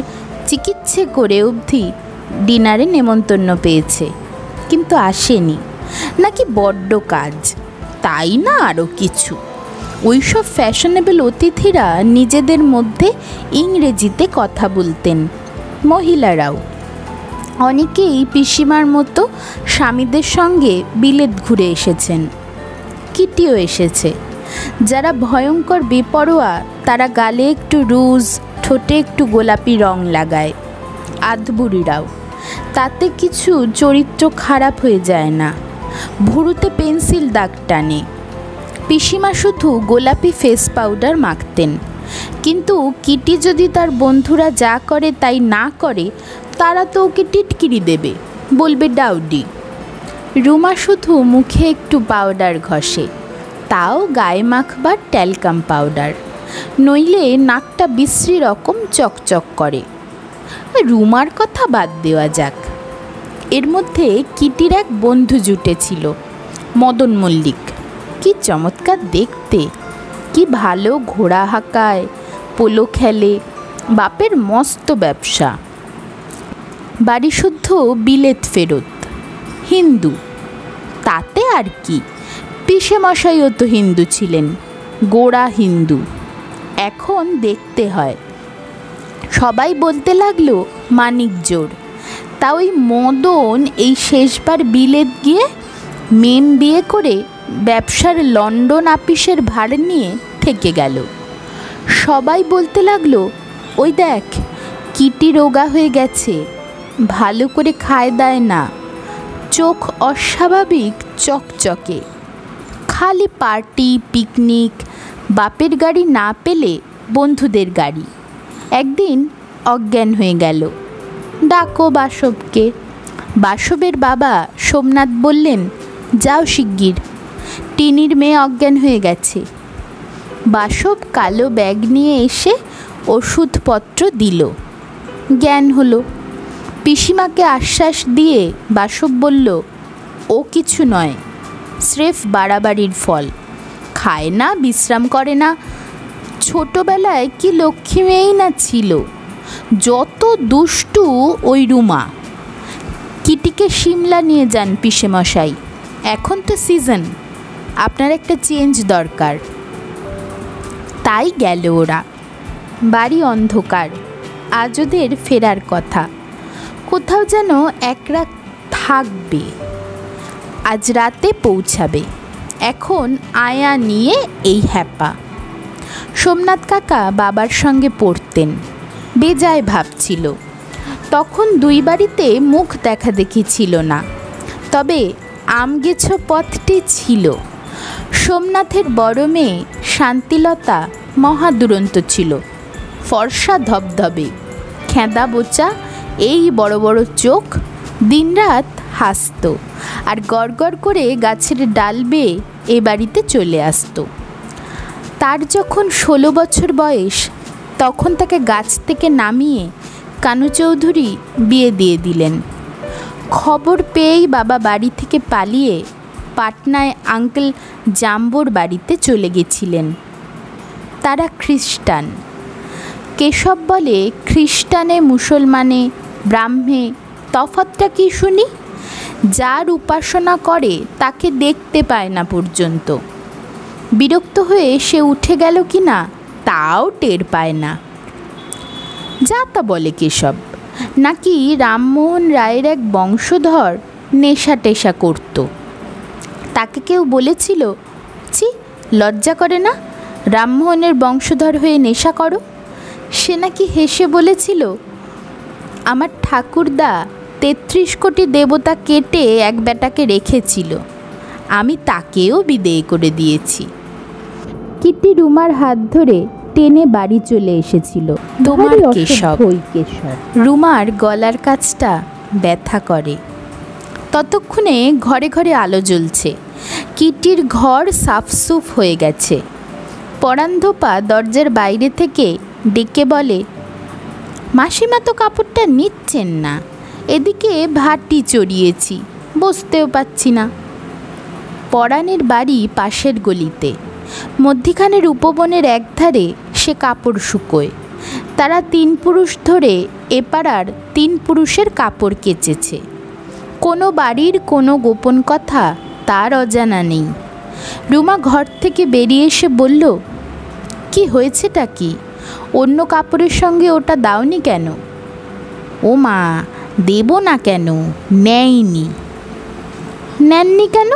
চিকিৎসা করে অবধি ডিনারে নেমন্তন্ন পেয়েছে, কিন্তু আসেনি। নাকি বড্ড কাজ, তাই না আরও কিছু। ওইসব ফ্যাশনেবল অতিথিরা নিজেদের মধ্যে ইংরেজিতে কথা বলতেন, মহিলারাও। অনেকেই পিসিমার মতো স্বামীদের সঙ্গে বিলেত ঘুরে এসেছেন, কিটিও এসেছে। যারা ভয়ঙ্কর বেপরোয়া তারা গালে একটু রুজ, ঠোঁটে একটু গোলাপি রং লাগায়, আধবুড়িরাও। তাতে কিছু চরিত্র খারাপ হয়ে যায় না। ভুরুতে পেন্সিল দাগ টানে। পিসিমা শুধু গোলাপি ফেস পাউডার মাখতেন, কিন্তু কিটি যদি তার বন্ধুরা যা করে তাই না করে তারা তো ওকে টিটকিরি দেবে, বলবে ডাউডি। রুমা শুধু মুখে একটু পাউডার ঘষে, তাও গায়ে মাখবার ট্যালকাম পাউডার, নইলে নাকটা বিশ্রী রকম চকচক করে। রুমার কথা বাদ দেওয়া যাক। এর মধ্যে কিটির এক বন্ধু জুটেছিল, মদন মল্লিক। কি চমৎকার দেখতে, কি ভালো ঘোড়া হাঁকায়, পোলো খেলে, বাপের মস্ত ব্যবসা। বাড়ি শুদ্ধ বিলেত ফেরত, হিন্দু। তাতে আর কি, পিসেমশাইও তো হিন্দু ছিলেন, গোড়া হিন্দু। এখন দেখতে হয়। সবাই বলতে লাগলো মানিক জোর। তা ওই মদন এই শেষবার বিলেত গিয়ে মেম বিয়ে করে ব্যবসার লন্ডন আপিসের ভার নিয়ে থেকে গেল। সবাই বলতে লাগলো, ওই দেখ কিটি রোগা হয়ে গেছে, ভালো করে খায় দায় না, চোখ অস্বাভাবিক চকচকে, খালি পার্টি পিকনিক, বাপের গাড়ি না পেলে বন্ধুদের গাড়ি। একদিন অজ্ঞান হয়ে গেল। ডাকো বাসবকে। বাসবের বাবা সোমনাথ বললেন, যাও শিগগির, টিনির মেয়ে অজ্ঞান হয়ে গেছে। বাসব কালো ব্যাগ নিয়ে এসে ওষুধপত্র দিল। জ্ঞান হলো। পিসিমাকে আশ্বাস দিয়ে বাসব বলল, ও কিছু নয়, স্রেফ বাড়াবাড়ির ফল, খায় না, বিশ্রাম করে না। ছোটবেলায় কি লক্ষ্মী মেয়েই না ছিল, যত দুষ্টু ওই রুমা। কিটিকে সিমলা নিয়ে যান পিসেমশাই, এখন তো সিজন, আপনার একটা চেঞ্জ দরকার। তাই গেল ওরা। বাড়ি অন্ধকার, আজ ওদের ফেরার কথা। কোথাও যেন এক রাত থাকবে, আজ রাতে পৌঁছাবে। এখন আয়া নিয়ে এই হ্যাপা। সোমনাথ কাকা বাবার সঙ্গে পড়তেন, বেজায় ভাবছিল। তখন দুই বাড়িতে মুখ দেখা দেখি ছিল না, তবে আমগেছ পথটি ছিল। সোমনাথের বড় মেয়ে শান্তিলতা মহা দুরন্ত ছিল, ফর্সা ধবধবে, খেঁদা বোচা, এই বড় বড় চোখ, দিনরাত হাসত আর গড়গড় করে গাছের ডাল বেয়ে এ বাড়িতে চলে আসতো। তার যখন 16 বছর বয়স, তখন তাকে গাছ থেকে নামিয়ে কানু চৌধুরী বিয়ে দিয়ে দিলেন। খবর পেয়েই বাবা বাড়ি থেকে পালিয়ে পাটনায় আঙ্কেল জাম্বোর বাড়িতে চলে গেছিলেন। তারা খ্রিস্টান। কেশব বলে, খ্রিস্টানে মুসলমানে ব্রাহ্মে তফাৎটা কি শুনি? যার উপাসনা করে তাকে দেখতে পায় না পর্যন্ত। বিরক্ত হয়ে সে উঠে গেল কি না তাও টের পায় না। যা তা বলে কেশব, নাকি রামমোহন রায়ের এক বংশধর নেশা টেশা করত। তাকে কেউ বলেছিল, ছি লজ্জা করে না, রামমোহনের বংশধর হয়ে নেশা করো? সে নাকি হেসে বলেছিল, আমার ঠাকুরদা 33 কোটি দেবতা কেটে এক বেটাকে রেখেছিল, আমি তাকেও বিদেয় করে দিয়েছি। কিটি রুমার হাত ধরে টেনে বাড়ি চলে এসেছিল। তোমার কেশব। রুমার গলার কাছটা ব্যথা করে। ততক্ষণে ঘরে ঘরে আলো জ্বলছে। কিটির ঘর সাফসুফ হয়ে গেছে। পরান্ধপা দরজার বাইরে থেকে ডেকে বলে, মাসিমা তো কাপড়টা নিচ্ছেন না, এদিকে ভাটি চড়িয়েছি, বসতেও পাচ্ছি না। পরাণের বাড়ি পাশের গলিতে, মধ্যিখানের উপবনের একধারে সে কাপড় শুকোয়। তারা 3 পুরুষ ধরে এপাড়ার 3 পুরুষের কাপড় কেচেছে। কোনো বাড়ির কোনো গোপন কথা তার অজানা নেই। রুমা ঘর থেকে বেরিয়ে এসে বলল, কি হয়েছেটা কি? অন্য কাপড়ের সঙ্গে ওটা দাওনি কেন? ও মা, দেব না কেন, নেয়নি। নেননি কেন?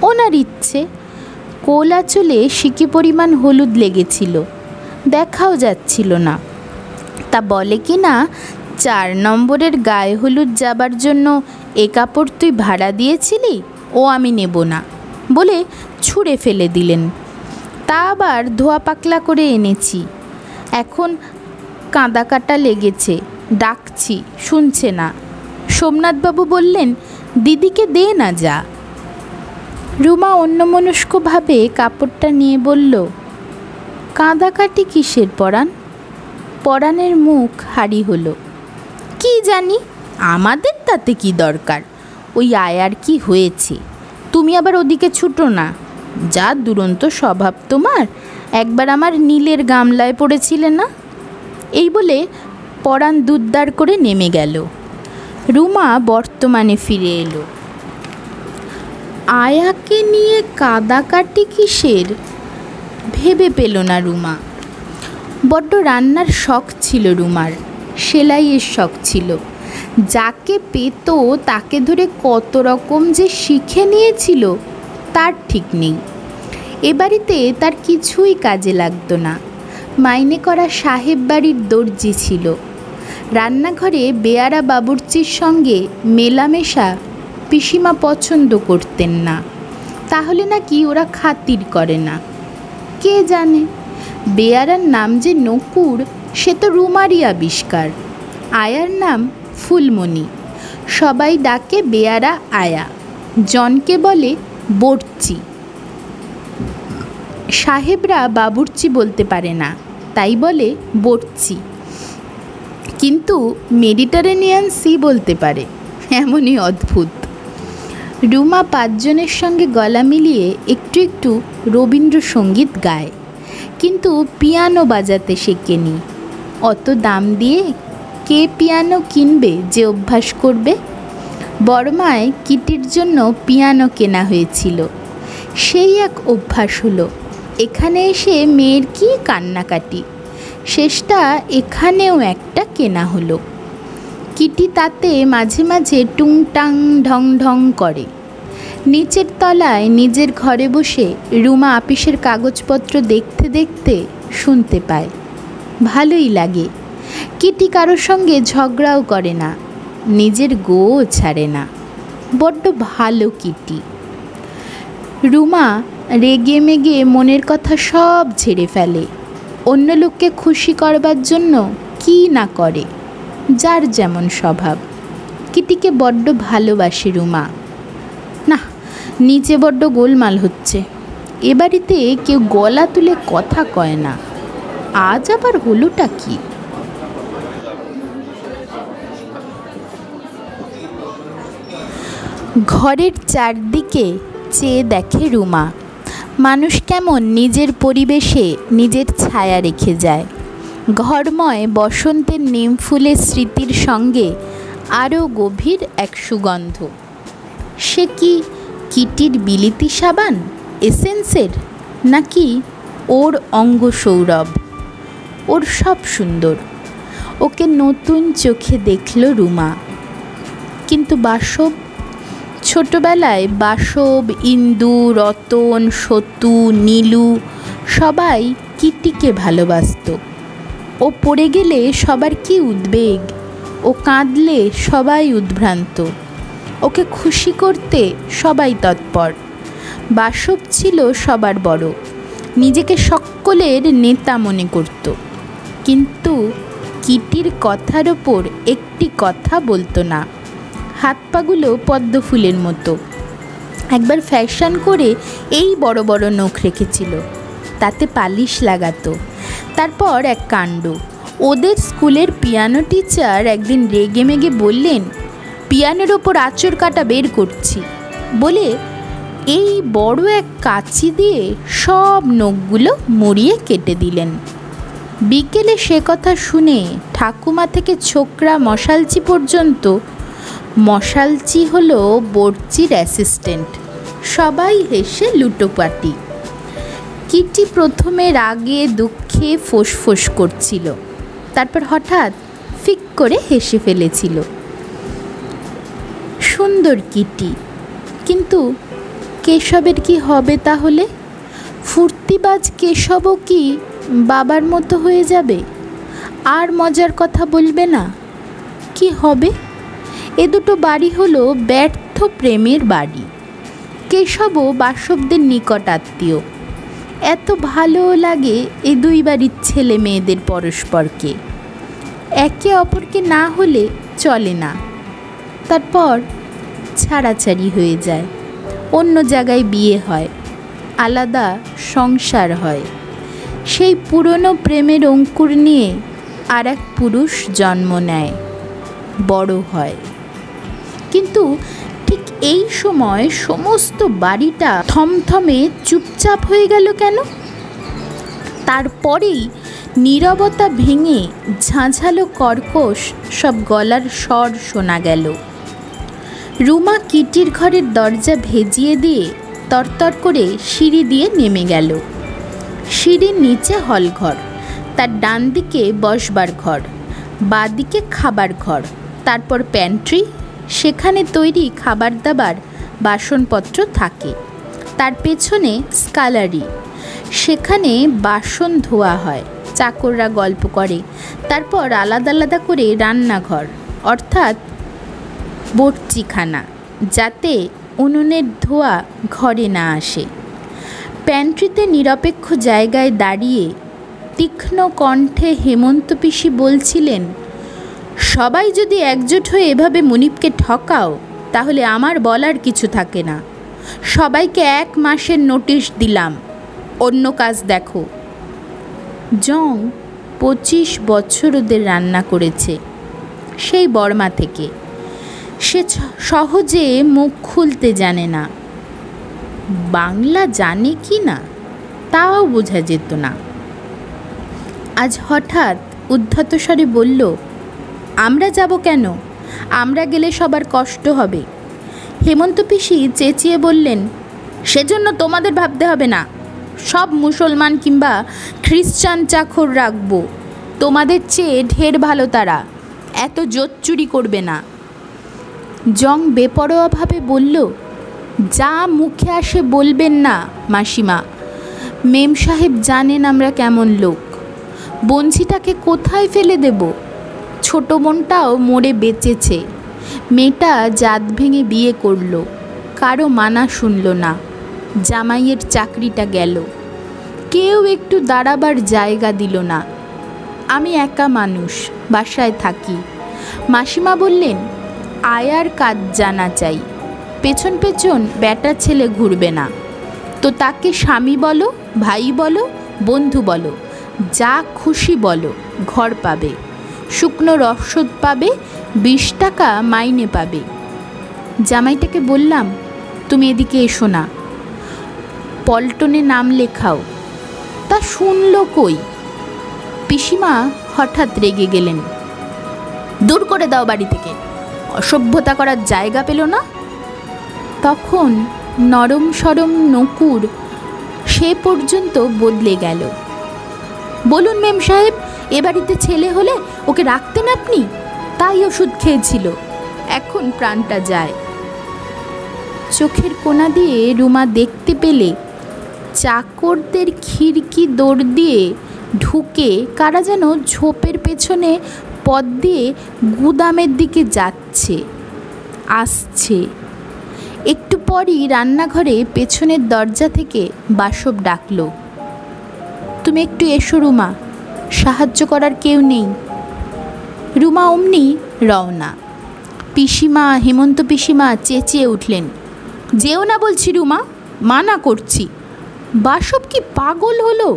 ওনার ইচ্ছে। কোলা চুলে সিকি পরিমাণ হলুদ লেগেছিল, দেখাও যাচ্ছিল না। তা বলে কি না, 4 নম্বরের গায়ে হলুদ যাবার জন্য এ কাপড় তুই ভাড়া দিয়েছিলি, ও আমি নেব না বলে ছুঁড়ে ফেলে দিলেন। তা আবার ধোয়া পাকলা করে এনেছি। এখন কাঁদা কাটা লেগেছে, ডাকছি শুনছে না। সোমনাথবাবু বললেন, দিদিকে দে না যা। রুমা অন্যমনস্কভাবে কাপড়টা নিয়ে বলল, কাঁদাকাটি কিসের পরাণ? পরাণের মুখ হারি হলো। কি জানি, আমাদের তাতে কি দরকার? ওই আয়ার কি হয়েছে, তুমি আবার ওদিকে ছুটো না। যা দুরন্ত স্বভাব তোমার, একবার আমার নীলের গামলায় পড়েছিলে না। এই বলে পরাণ দুদ্দার করে নেমে গেল। রুমা বর্তমানে ফিরে এলো। আয়াকে নিয়ে কাদাকাটি কিসের ভেবে পেল না রুমা। বড্ড রান্নার শখ ছিল রুমার, সেলাইয়ের শখ ছিল। যাকে পেত তাকে ধরে কত রকম যে শিখে নিয়েছিল তার ঠিক নেই। এ বাড়িতে তার কিছুই কাজে লাগতো না। মাইনে করা সাহেব বাড়ির দর্জি ছিল। রান্নাঘরে বেয়ারা বাবুর্চির সঙ্গে মেলামেশা পিসিমা পছন্দ করতেন না। তাহলে নাকি ওরা খাতির করে না। কে জানে, বেয়ারার নাম যে নকুর সে তো রুমারই আবিষ্কার। আয়ার নাম ফুলমণি। সবাই ডাকে বেয়ারা আয়া, জনকে বলে বর্চি। সাহেবরা বাবুর্চি বলতে পারে না, তাই বলে বর্চি। কিন্তু মেডিটারেনিয়ান সি বলতে পারে, এমনই অদ্ভুত। রুমা পাঁচজনের সঙ্গে গলা মিলিয়ে একটু একটু রবীন্দ্রসঙ্গীত গায়, কিন্তু পিয়ানো বাজাতে শেখেনি। অত দাম দিয়ে কে পিয়ানো কিনবে যে অভ্যাস করবে? বড়মায় কিটির জন্য পিয়ানো কেনা হয়েছিল, সেই এক অভ্যাস হলো। এখানে এসে মেয়ের কি কান্নাকাটি, শেষটা এখানেও একটা কেনা হলো। কিটি তাতে মাঝে মাঝে টুংটাং ঢং ঢং করে। নিচের তলায় নিজের ঘরে বসে রুমা আপিসের কাগজপত্র দেখতে দেখতে শুনতে পায়। ভালোই লাগে। কিটি কারোর সঙ্গে ঝগড়াও করে না, নিজের গোও ছাড়ে না। বড্ড ভালো কিটি। রুমা রেগে মেগে মনের কথা সব ঝেড়ে ফেলে। অন্য লোককে খুশি করবার জন্য কি না করে, যার যেমন স্বভাব। কিটিকে বড্ড ভালোবাসে রুমা। না, নিচে বড্ড গোলমাল হচ্ছে। এ বাড়িতে কেউ গলা তুলে কথা কয় না। আজ আবার হলোটা কি? ঘরের চারদিকে চেয়ে দেখে রুমা। মানুষ কেমন নিজের পরিবেশে নিজের ছায়া রেখে যায়। ঘরময় বসন্তের নিম ফুলের স্মৃতির সঙ্গে আরও গভীর এক সুগন্ধ। সে কি কিটির বিলিতি সাবান, এসেন্সের, নাকি ওর অঙ্গ সৌরভ? ওর সব সুন্দর। ওকে নতুন চোখে দেখল রুমা। কিন্তু বাসব, ছোটবেলায় বাসব, ইন্দু, রতন, সতু, নীলু সবাই কিটিকে ভালোবাসত। ও পড়ে গেলে সবার কি উদ্বেগ, ও কাঁদলে সবাই উদ্ভ্রান্ত। ওকে খুশি করতে সবাই তৎপর। বাসব ছিল সবার বড়, নিজেকে সকলের নেতা মনে করত। কিন্তু কিটির কথার ওপর একটি কথা বলতো না। হাত পাগুলো পদ্ম ফুলের মতো। একবার ফ্যাশন করে এই বড় বড় নখ রেখেছিল, তাতে পালিশ লাগাতো। তারপর এক কাণ্ড। ওদের স্কুলের পিয়ানো টিচার একদিন রেগে মেগে বললেন, পিয়ানোর ওপর আঁচড় কাটা বের করছি, বলে এই বড় এক কাঁচি দিয়ে সব নখগুলো মুড়িয়ে কেটে দিলেন। বিকেলে সে কথা শুনে ঠাকুমা থেকে ছোকরা মশালচি পর্যন্ত, মশালচি হলো বর্চির অ্যাসিস্ট্যান্ট, সবাই হেসে লুটোপাটি। কিটি প্রথমে রাগে দুঃখে ফোঁস করছিল, তারপর হঠাৎ ফিক করে হেসে ফেলেছিল। সুন্দর কিটি। কিন্তু কেশবের কি হবে তাহলে? ফুর্তিবাজ কেশবও কি বাবার মতো হয়ে যাবে? আর মজার কথা বলবে না? কি হবে? এ দুটো বাড়ি হলো ব্যর্থ প্রেমের বাড়ি। কেশবও বাসবদের নিকট আত্মীয়। এত ভালো লাগে এ দুই বাড়ির ছেলে মেয়েদের পরস্পরকে। একে অপরকে না হলে চলে না। তারপর ছাড়াছাড়ি হয়ে যায়, অন্য জায়গায় বিয়ে হয়, আলাদা সংসার হয়। সেই পুরনো প্রেমের অঙ্কুর নিয়ে আর এক পুরুষ জন্ম নেয়, বড় হয়। কিন্তু ঠিক এই সময় সমস্ত বাড়িটা থমথমে চুপচাপ হয়ে গেল কেন? তারপরেই নীরবতা ভেঙে ঝাঁঝালো কর্কশ সব গলার স্বর শোনা গেল। রুমা কিটির ঘরের দরজা ভেজিয়ে দিয়ে তরতর করে সিঁড়ি দিয়ে নেমে গেল। সিঁড়ির নিচে হলঘর, তার ডান দিকে বসবার ঘর, বাঁ দিকে খাবার ঘর, তারপর প্যান্ট্রি, সেখানে তৈরি খাবার দাবার বাসনপত্র থাকে। তার পেছনে স্কালারি, সেখানে বাসন ধোয়া হয়, চাকররা গল্প করে। তারপর আলাদা আলাদা করে রান্নাঘর, অর্থাৎ বর্চিখানা, যাতে উনুনের ধোয়া ঘরে না আসে। প্যান্ট্রিতে নিরপেক্ষ জায়গায় দাঁড়িয়ে তীক্ষ্ণ কণ্ঠে হেমন্ত পিসি বলছিলেন, সবাই যদি একজোট হয়ে এভাবে মুনিপকে ঠকাও তাহলে আমার বলার কিছু থাকে না। সবাইকে 1 মাসের নোটিশ দিলাম, অন্য কাজ দেখো। জং 25 বছর ওদের রান্না করেছে, সেই বর্মা থেকে। সে সহজে মুখ খুলতে জানে না। বাংলা জানে কি না তাও বোঝা যেত না। আজ হঠাৎ উদ্ধত স্বরে বলল, আমরা যাব কেন? আমরা গেলে সবার কষ্ট হবে। হেমন্ত পিসি চেঁচিয়ে বললেন, সেজন্য তোমাদের ভাবতে হবে না। সব মুসলমান কিংবা খ্রিস্টান চাকর রাখবো, তোমাদের চেয়ে ঢের ভালো তারা, এত জোচ্চুরি করবে না। জং বেপরোয়াভাবে বলল, যা মুখে আসে বলবেন না মাসিমা, মেম সাহেব জানেন আমরা কেমন লোক। বঞ্চিটাকে কোথায় ফেলে দেব? ছোট বোনটাও মরে বেঁচেছে, মেয়েটা জাত ভেঙে বিয়ে করলো, কারো মানা শুনল না, জামাইয়ের চাকরিটা গেল, কেউ একটু দাঁড়াবার জায়গা দিল না। আমি একা মানুষ, বাসায় থাকি। মাসিমা বললেন, আয়ার কাজ জানা চাই, পেছন পেছন বেটা ছেলে ঘুরবে না। তো তাকে স্বামী বলো, ভাই বলো, বন্ধু বলো, যা খুশি বলো, ঘর পাবে, শুকনো রসদ পাবে, 20 টাকা মাইনে পাবে। জামাইটাকে বললাম, তুমি এদিকে এসো না, পল্টনে নাম লেখাও। তা শুনলো কই? পিসিমা হঠাৎ রেগে গেলেন, দূর করে দাও বাড়ি থেকে, অসভ্যতা করার জায়গা পেল না। তখন নরম সরম নকুর সে পর্যন্ত বদলে গেল। বলুন মেম সাহেব, এ বাড়িতে ছেলে হলে ওকে রাখতেন আপনি, তাই ওষুধ খেয়েছিল, এখন প্রাণটা যায়। চোখের কোণা দিয়ে রুমা দেখতে পেলে চাকরদের খিড়কি দৌড় দিয়ে ঢুকে কারা যেন ঝোপের পেছনে পথ দিয়ে গুদামের দিকে যাচ্ছে, আসছে। একটু পরই রান্নাঘরে পেছনের দরজা থেকে বাসব ডাকল, তুমি একটু এসো রুমা, সাহায্য করার কেউ নেই। রুমা অমনি রওনা। পিসিমা, হেমন্ত পিসিমা চেঁচিয়ে উঠলেন, যেও না বলছি রুমা, মানা করছি। বাসব কি পাগল হলো?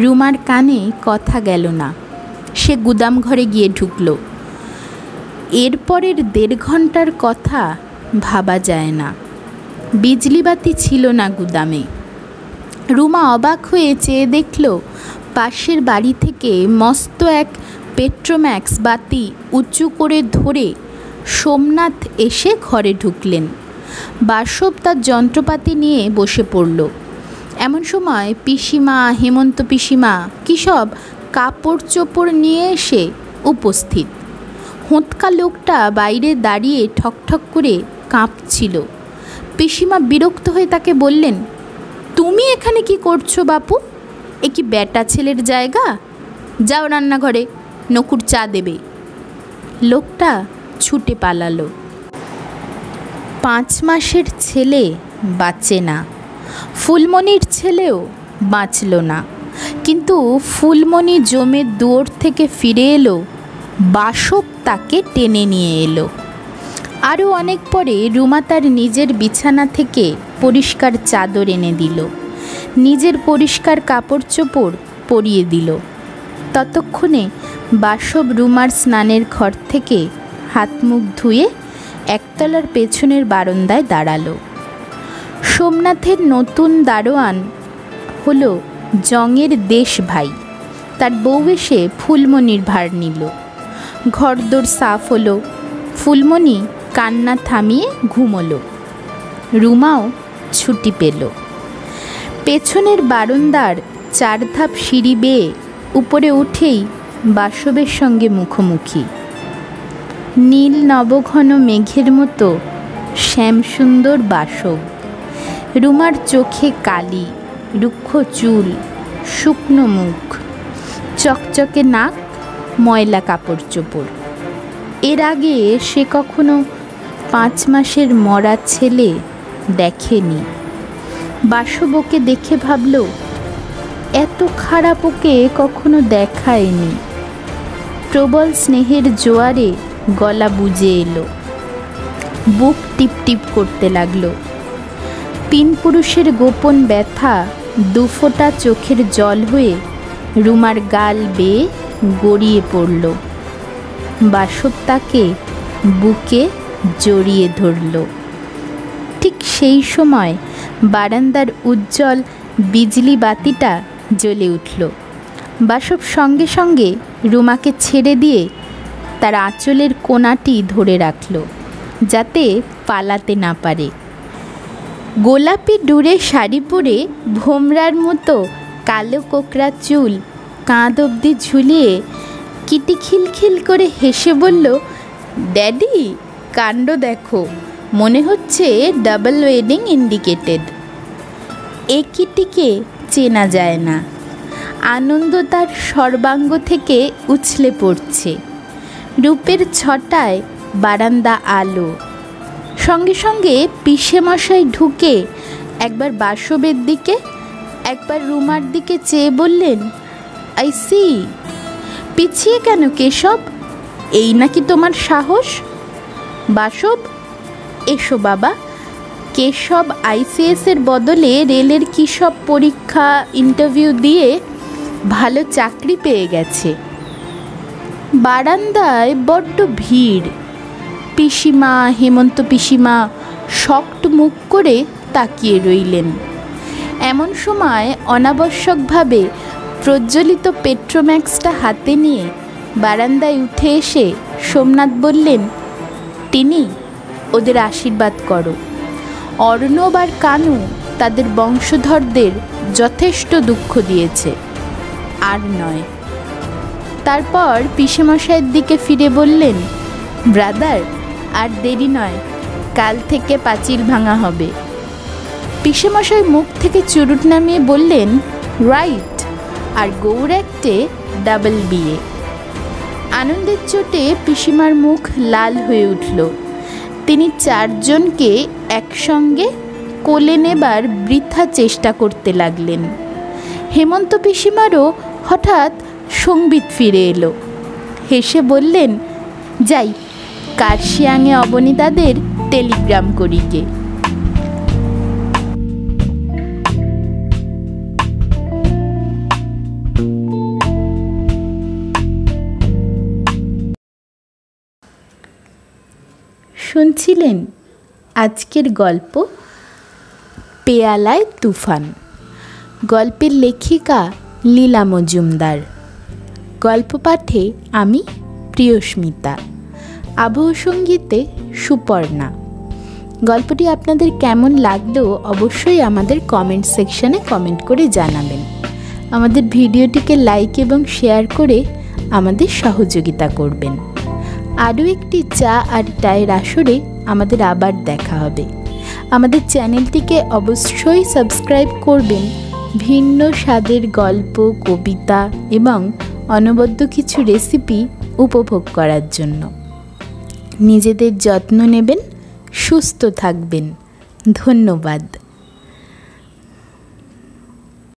রুমার কানে কথা গেল না, সে গুদাম ঘরে গিয়ে ঢুকল। এরপরের 1.5 ঘন্টার কথা ভাবা যায় না। বিজলিবাতি ছিল না গুদামে। রুমা অবাক হয়ে চেয়ে দেখল, পাশের বাড়ি থেকে মস্ত এক পেট্রোম্যাক্স বাতি উঁচু করে ধরে সোমনাথ এসে ঘরে ঢুকলেন। বাসব তার যন্ত্রপাতি নিয়ে বসে পড়ল। এমন সময় পিসিমা, হেমন্ত পিসিমা কী সব কাপড় চোপড় নিয়ে এসে উপস্থিত। হোঁতকা লোকটা বাইরে দাঁড়িয়ে ঠকঠক করে কাঁপছিল। পিসিমা বিরক্ত হয়ে তাকে বললেন, তুমি এখানে কি করছো বাপু? এ কি বেটা ছেলের জায়গা? যাও রান্নাঘরে, নকুর চা দেবে। লোকটা ছুটে পালালো। 5 মাসের ছেলে বাঁচে না, ফুলমণির ছেলেও বাঁচল না। কিন্তু ফুলমণি জমের দুয়ার থেকে ফিরে এলো, বাসব তাকে টেনে নিয়ে এলো। আরও অনেক পরে রুমা তার নিজের বিছানা থেকে পরিষ্কার চাদর এনে দিল, নিজের পরিষ্কার কাপড় চোপড় পরিয়ে দিল। ততক্ষণে বাসব রুমার স্নানের ঘর থেকে হাত মুখ ধুয়ে একতলার পেছনের বারান্দায় দাঁড়ালো। সোমনাথের নতুন দারোয়ান হলো জংয়ের দেশ ভাই। তার বউ এসে ফুলমণির ভার নিল। ঘরদোর সাফ হলো। ফুলমণি কান্না থামিয়ে ঘুমোলো। রুমাও ছুটি পেল। পেছনের বারান্দার 4 ধাপ সিঁড়ি বেয়ে উপরে উঠেই বাসবের সঙ্গে মুখোমুখি। নীল নবঘন মেঘের মতো শ্যামসুন্দর বাসব। রুমার চোখে কালি, রুক্ষ চুল, শুকনো মুখ, চকচকে নাক, ময়লা কাপড় চোপড়। এর আগে সে কখনো 5 মাসের মরা ছেলে দেখেনি। বাসব ওকে দেখে ভাবল, এত খারাপ ওকে কখনো দেখায়নি। প্রবল স্নেহের জোয়ারে গলা বুজে এলো। বুক টিপ টিপ করতে লাগলো। 3 পুরুষের গোপন ব্যথা 2 ফোঁটা চোখের জল হয়ে রুমার গাল বেয়ে গড়িয়ে পড়ল। বাসব তাকে বুকে জড়িয়ে ধরল। ঠিক সেই সময় বারান্দার উজ্জ্বল বিজলি বাতিটা জ্বলে উঠল। বাসব সঙ্গে সঙ্গে রুমাকে ছেড়ে দিয়ে তার আঁচলের কোণাটি ধরে রাখল, যাতে পালাতে না পারে। গোলাপি ডুরে শাড়ি পরে ভোমরার মতো কালো কোকড়া চুল কাঁধ অবধি ঝুলিয়ে কিটি খিলখিল করে হেসে বলল, ড্যাডি কাণ্ড দেখো, মনে হচ্ছে ডাবল ওয়েডিং ইন্ডিকেটেড। এ কিটিকে চেনা যায় না। আনন্দ তার সর্বাঙ্গ থেকে উছলে পড়ছে। রূপের ছটায় বারান্দা আলো। সঙ্গে সঙ্গে পিসেমশাই ঢুকে একবার বাসবের দিকে, একবার রুমার দিকে চেয়ে বললেন, আই সি। পিছিয়ে কেন কেশব? এই নাকি তোমার সাহস? বাসব, এসো বাবা। কেশব ICS-এর বদলে রেলের কী সব পরীক্ষা ইন্টারভিউ দিয়ে ভালো চাকরি পেয়ে গেছে। বারান্দায় বড্ড ভিড়। পিসিমা, হেমন্ত পিসিমা শক্ত মুখ করে তাকিয়ে রইলেন। এমন সময় অনাবশ্যকভাবে প্রজ্বলিত পেট্রোম্যাক্সটা হাতে নিয়ে বারান্দায় উঠে এসে সোমনাথ বললেন, টিনি, ওদের আশীর্বাদ করো। অর্ণব আর কানু তাদের বংশধরদের যথেষ্ট দুঃখ দিয়েছে, আর নয়। তারপর পিসেমশাইয়ের দিকে ফিরে বললেন, ব্রাদার, আর দেরি নয়, কাল থেকে পাঁচিল ভাঙা হবে। পিসেমশাই মুখ থেকে চুরুট নামিয়ে বললেন, রাইট, আর গৌর একটে ডাবল বিয়ে। আনন্দের চোটে পিসিমার মুখ লাল হয়ে উঠল। তিনি 4 জনকে একসঙ্গে কোলে নেবার বৃথা চেষ্টা করতে লাগলেন। হেমন্ত পিসিমারও হঠাৎ সংবিত ফিরে এলো। হেসে বললেন, যাই, কার্শিয়াংয়ে অবনীতাদের টেলিগ্রাম করি গে। শুনছিলেন আজকের গল্প পেয়ালায় তুফান। গল্পের লেখিকা লীলা মজুমদার। গল্প পাঠে আমি প্রিয়স্মিতা। আবহ সঙ্গীতে সুপর্ণা। গল্পটি আপনাদের কেমন লাগলো অবশ্যই আমাদের কমেন্ট সেকশনে কমেন্ট করে জানাবেন। আমাদের ভিডিওটিকে লাইক এবং শেয়ার করে আমাদের সহযোগিতা করবেন। আরও একটি চা আর টায়ের আসরে আমাদের আবার দেখা হবে। আমাদের চ্যানেলটিকে অবশ্যই সাবস্ক্রাইব করবেন ভিন্ন স্বাদের গল্প, কবিতা এবং অনবদ্য কিছু রেসিপি উপভোগ করার জন্য। নিজেদের যত্ন নেবেন, সুস্থ থাকবেন। ধন্যবাদ।